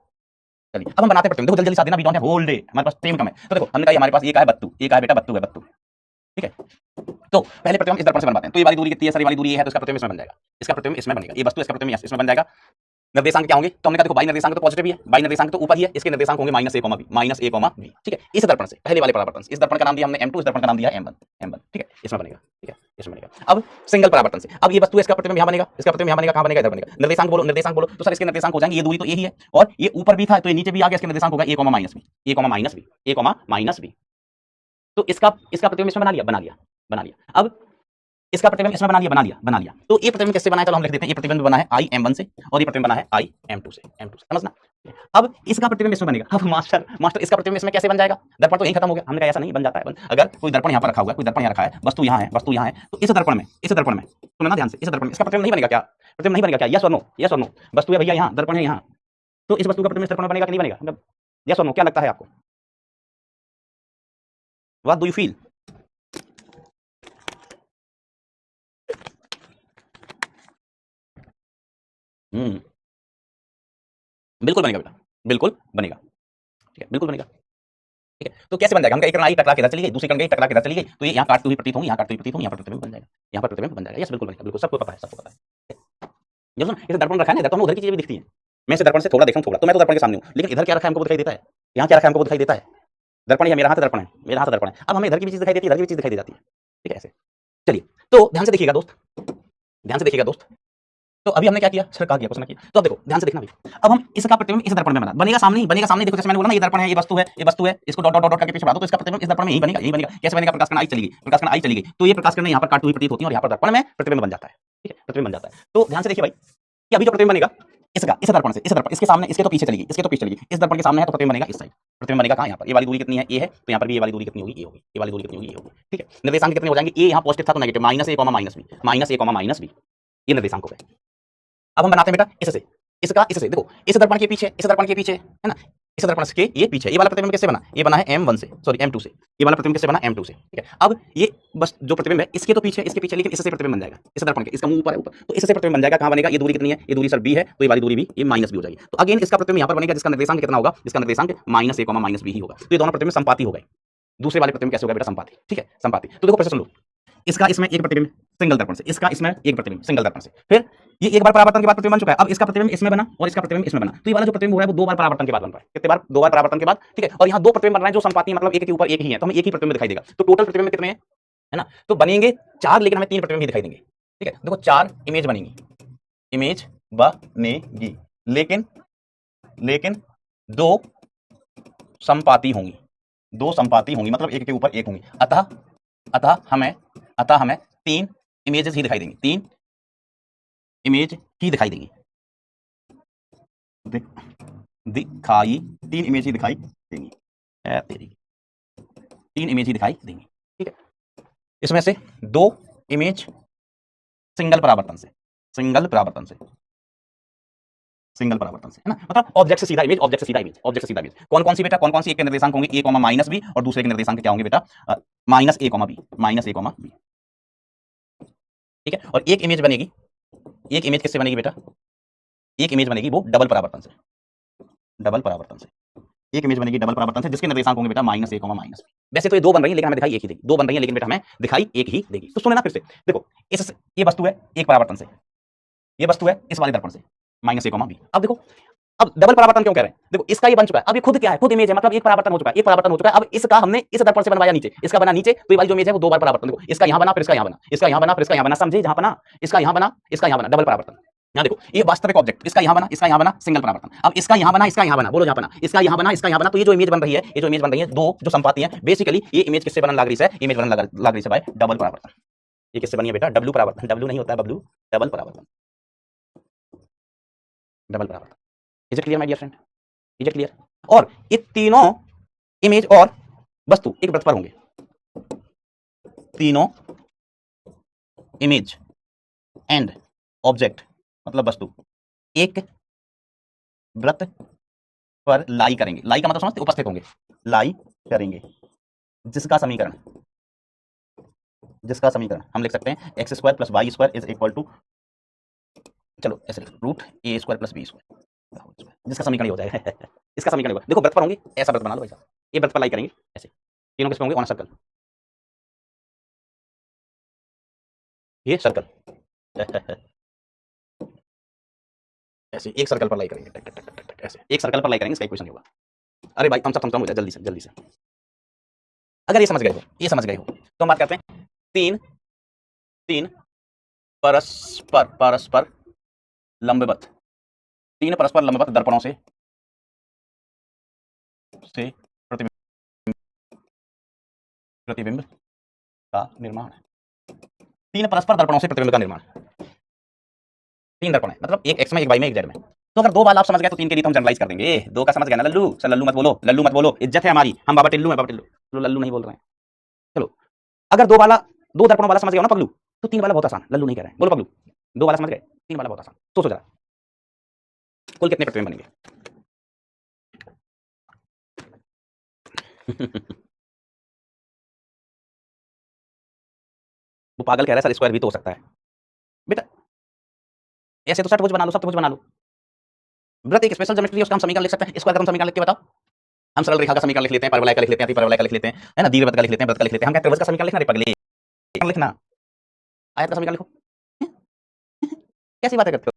चलिए अब हम बनाते हैं, देखो जल्दी जल्दी साथ देना, we don't have whole day, हमारे पास टाइम कम है। तो देखो हमने कहा हमारे पास ये का है बत्तू, ये का है बेटा बत्तू है, बत्तू, ठीक है। तो पहले प्रतिबिंब इस दर्पण से बनवाते हैं। तो ये वाली दूरी कितनी है सर, ये वाली दूरी है, तो इसका प्रतिबिंब इसमें बन जाएगा, इसका प्रतिबिंब इसमें बनेगा, ये वस्तु इसका प्रतिबिंब इसमें बन जाएगा। निर्देशांक क्या होंगे, तो हमने कहा देखो बाई निर्देशांक तो पॉजिटिव ही है, बाई निर्देशांक तो ऊपर ही है, इसके निर्देशांक होंगे minus a, b, minus a, b, ठीक है। इस दर्पण से पहले वाले परावर्तन से, इस दर्पण का नाम दिया हमने m2, इस दर्पण का नाम दिया m1, ठीक है, इसमें बनेगा, ठीक है, इसमें बनेगा। अब सिंगल परावर्तन से, अब ये वस्तु इसका प्रतिबिंब यहाँ बनेगा, इसका प्रतिबिंब यहाँ बनेगा, कहाँ बनेगा, इधर बनेगा। निर्देशांक बोलो, निर्देशांक बोलो, तो सर इसके निर्देशांक हो जाएंगे, ये दूरी तो यही है और ये ऊपर भी था तो ये नीचे भी आ गया, इसके निर्देशांक होगा a, b, a, b, तो इसका प्रतिबिंब इसमें बना लिया, बना लिया। अब इसका प्रतिबिंब इसमें बना लिया। तो ये प्रतिबिंब कैसे बना है, चलो हम लिख देते हैं। ये प्रतिबिंब बना है I m1 से और ये प्रतिबिंब बना है I m2 से, समझना। अब इसका प्रतिबिंब इसमें बनेगा। अब मास्टर इसका प्रतिबिंब इसमें कैसे बन जाएगा, दर्पण तो यही खत्म हो गया। हमने कहा ऐसा नहीं बन जाता है, अगर कोई दर्पण यहाँ पर रखा हुआ है, कोई दर्पण यहाँ रखा है, वस्तु यहाँ है, तो इस दर्पण में सुनना ना ध्यान से, इस दर्पण में इसका प्रतिबिंब नहीं बनेगा क्या, प्रतिबिंब नहीं बनेगा क्या, यस और नो, वस्तु है भैया यहाँ, दर्पण है यहाँ, तो इस वस्तु का प्रतिबिंब इस दर्पण में बनेगा कि नहीं बनेगा, मतलब यस और नो, क्या लगता है आपको, व्हाट डू यू फील? बिल्कुल बनेगा बेटा, बिल्कुल बनेगा, ठीक है, बिल्कुल बनेगा, ठीक है। तो कैसे बन जाएगा, हम एक आई टकरा के इधर चली गई, दूसरी कण गई टकरा के इधर चली गई, तो ये यहाँ काटती हुई प्रतीत होंगी, यहाँ काटती हुई प्रतीत होंगी, यहाँ पर प्रतिबिंब बन जाएगा, यहाँ पर प्रतिबिंब बन जाएगा, यस बिल्कुल बनेगा, बिल्कुल सबको पता है। जब ना इसे दर्पण रखा है ना, दर्पण में उधर की चीजें भी दिखती हैं, मैं इसे दर्पण से थोड़ा देख रहा हूँ, थोड़ा तो मैं तो दर्पण के सामने हूँ, लेकिन इधर क्या रखा है हमको दिखाई देता है, यहाँ क्या रखा है हमको दिखाई देता है, दर्पण है, मेरा हाथ दर्पण है, मेरा हाथ दर्पण है। अब हमें इधर की भी चीज दिखाई देती है, इधर की भी चीज दिखाई दे जाती है, ठीक है ऐसे। चलिए तो ध्यान से देखिएगा दोस्त, ध्यान से देखिएगा दोस्त। तो अभी हमने क्या किया सर, कहा किया कुछ ना किया, तो अब देखो ध्यान से देखना भी। अब हम इसका प्रतिबिंब इस दर्पण में बनेगा सामने ही, देखो जैसे मैंने बोला ना, ये दर्पण है, ये वस्तु है, इसको डॉट डॉट डॉट करके पीछे बढ़ा दो, तो इसका प्रतिबिंब इस दर्पण में यही बनेगा, कैसे बनेगा, प्रकाश कण आई चली गई, तो ये प्रकाश कण यहाँ पर काटती हुई प्रतीत होती है और यहाँ पर दर्पण में प्रतिबिंब बन जाता है, ठीक है, प्रतिबिंब बन जाता है। तो ध्यान से देखिए भाई कि अभी जो प्रतिबिंब बनेगा इसका, इस दर्पण से, इस दर्पण इसके सामने, इसके तो पीछे चली गई, इस दर्पण के सामने है तो प्रतिबिंब बनेगा इस साइड, प्रतिबिंब बनेगा कहाँ, यहाँ पर, ये वाली दूरी कितनी है, ए है, तो यहाँ पर भी ये वाली दूरी कितनी होगी, ए होगी, ये वाली दूरी कितनी होगी, ए होगी, ठीक है। निर्देशांक कितने हो जाएंगे, ए यहाँ पॉजिटिव था तो negative, minus a, minus b, ये निर्देशांक हो गए। अब हम बनाते हैं बेटा इससे, इससे देखो, इस दर्पण के पीछे है ना, इस दर्पण के ये पीछे, ये वाला प्रतिबिंब कैसे बना, ये बना है m1 से, सॉरी m2 से, ये वाला प्रतिबिंब कैसे बना m2 से, ठीक है। अब ये बस जो प्रतिबिंब है इसके तो पीछे, इसके पीछे, लेकिन इससे प्रतिबिंब बन जाएगा, इस दर्पण के, इसका मुंह ऊपर है, तो इससे प्रतिबिंब बन जाएगा, कहां बनेगा, ये दूरी कितनी है, ये दूरी सर b है, तो ये वाली दूरी भी, ये माइनस b हो जाएगी, तो अगेन इसका प्रतिबिंब यहां पर बनेगा, जिसका निर्देशांक कितना होगा, जिसका निर्देशांक माइनस a, माइनस b ही होगा। तो ये दोनों प्रतिबिंब संपाती हो गए। दूसरे वाले प्रतिबिंब कैसे होगा बेटा, संपाती, ठीक है, संपाती। तो देखो प्रश्न लो, इसका इसमें एक प्रतिबिंब सिंगल दर्पण से, इसका इसमें एक प्रतिबिंब सिंगल दर्पण से, फिर ये एक बार परावर्तन के बाद प्रतिबिंब बन चुका है, अब इसका प्रतिबिंब इसमें बना और इसका प्रतिबिंब इसमें बना, तो ये वाला जो प्रतिबिंब हो रहा है वो दो बार परावर्तन के बाद बन रहा है, कितने बार, दो बार परावर्तन के बाद, ठीक है। और यहाँ दो प्रतिबिंब बन रहे हैं जो संपाती, मतलब एक के ऊपर एक ही है, तो हमें एक ही प्रतिबिंब दिखाई देगा, तो टोटल प्रतिबिंब कितने हैं, है ना, तो बनेंगे 4, लेकिन हमें 3 प्रतिबिंब ही दिखाई देंगे, ठीक है। देखो 4 इमेज बनेगी, लेकिन 2 संपाती होंगी, मतलब एक के ऊपर एक होंगी, अतः हमें 3 इमेजेस ही दिखाई देंगी, 3 इमेज ही दिखाई देंगी, 3 इमेज ही दिखाई देंगी, तेरी 3 इमेज ही दिखाई देंगी, ठीक है। इसमें से 2 इमेज सिंगल परावर्तन से, है ना, मतलब ऑब्जेक्ट से सीधा इमेज, कौन कौन सी बेटा, कौन सी, एक के निर्देशांक होंगे a, माइनस b, और दूसरे के निर्देशांक क्या होंगे बेटा, माइनस a, b, ठीक है। और एक इमेज किससे बनेगी बेटा, एक इमेज बनेगी वो डबल परावर्तन से, एक इमेज बनेगी डबल परावर्तन से, जिसके निर्देशांक होंगे बेटा माइनस a, माइनस b। वैसे तो ये 2 बन रही है, लेकिन हमें दिखाई एक ही देगी, 2 बन रही है, लेकिन बेटा हमें दिखाई एक ही देगी। तो सुने ना फिर से, देखो इससे ये वस्तु है एक परावर्तन से, ये वस्तु है इस वाले दर्पण से, माइनस a, b। अब देखो अब डबल परावर्तन क्यों कह रहे हैं? देखो इसका ये बन चुका है, अब ये खुद क्या है, खुद इमेज है, मतलब एक परावर्तन हो चुका है, एक परावर्तन हो चुका है। अब इसका हमने इस दर्पण से बनवाया नीचे, इसका बना नीचे, तो ये वाली जो इमेज है वो दो बार परावर्तन। देखो इसका यहां बना, फिर इसका यहां बना, इसका यहां बना, फिर इसका यहां बना, समझे? जहां बना, इसका यहां बना, इसका यहां बना, डबल परावर्तन। यहाँ देखो ये वास्तविक ऑब्जेक्ट, इसका यहां बना, इसका यहां बना, सिंगल परावर्तन। अब इसका यहां बना, इसका यहां बना, बोलो जहां बना, इसका यहां बना, इसका यहां बना, तो ये जो इमेज बन रही है, ये जो इमेज बन रही है, दो जो संपाती है, बेसिकली ये इमेज किससे बनने लग रही है? इमेज बनने लग रही है बाय डबल परावर्तन। ये किससे बनी है बेटा? डब्ल्यू परावर्तन। डब्ल्यू नहीं होता है बब्लू, डबल परावर्तन, डबल परावर्तन। Is it clear my dear friend? Is it clear? और ये तीनों इमेज और वस्तु एक वृत्त पर होंगे, तीनों इमेज एंड ऑब्जेक्ट मतलब वस्तु एक वृत्त पर लाई करेंगे। लाई का मतलब समझते? उपस्थित होंगे, लाई करेंगे, जिसका समीकरण हम लिख सकते हैं X square plus Y square is equal to, चलो ऐसे root A square plus B square, जिसका समीकरण हो जाएगा इसका समीकरण होगा। देखो वृत्त पर होंगे, ऐसा वृत्त बना लो भाई साहब, ये वृत्त पर लाई करेंगे ऐसे, तीनों किस पे होंगे? ऑन सर्कल, ये सर्कल ऐसे एक सर्कल पर लाई करेंगे, ऐसे एक सर्कल पर लाई करेंगे, इसका इक्वेशन होगा। अरे भाई हम सब खत्म हो जाए जल्दी से जल्दी से। अगर ये समझ गए हो, ये समझ गए हो, तो हम बात करते हैं तीन तीन परस्पर लंबवत, तीन परस्पर लंबवत दर्पणों से प्रतिबिंब का निर्माण। तीन परस्पर दर्पणों से प्रतिबिंब का निर्माण, तीन दर्पण है, मतलब एक एक्स में, एक वाई में, एक जेड में। तो अगर दो वाला आप समझ गए तो तीन के लिए तो हम जनरलाइज कर देंगे। दो का समझ गया ना लल्लू? सर लल्लू मत बोलो, लल्लू मत बोलो, इज्जत है हमारी, हम बाबा टिल्लू है, बाबा टिल्लू, लल्लू नहीं बोल रहे हैं। चलो अगर दो वाला, दो दर्पणों वाला समझ गया ना पगलू, तो तीन वाला बहुत आसान, लल्लू नहीं कह रहे हैं, बोलो पगलू। दो वाला समझ गए, तीन वाला बहुत आसान। सोचो जरा कुल कितने प्रतिबिंब बनेंगे? वो पागल कह रहा है सर स्क्वायर भी तो हो सकता है बेटा, ऐसे तो षटभुज बना लो, सप्तभुज बना लो। वृत्त एक स्पेशल ज्योमेट्री है, उसका हम समीकरण लिख सकते हैं। स्क्वायर का हम समीकरण लिख के बताओ। हम सरल रेखा का समीकरण लिख लेते हैं, परवलय का लिख लेते हैं, अतिपरवलय का लिख लेते हैं, है ना, दीर्घवृत्त का लिख लेते हैं, वृत्त का लिख लेते हैं। हम क्या त्रिभुज का समीकरण लिखना रे पगले? लिखना आयत का समीकरण लिखो कैसी बातें करते हो?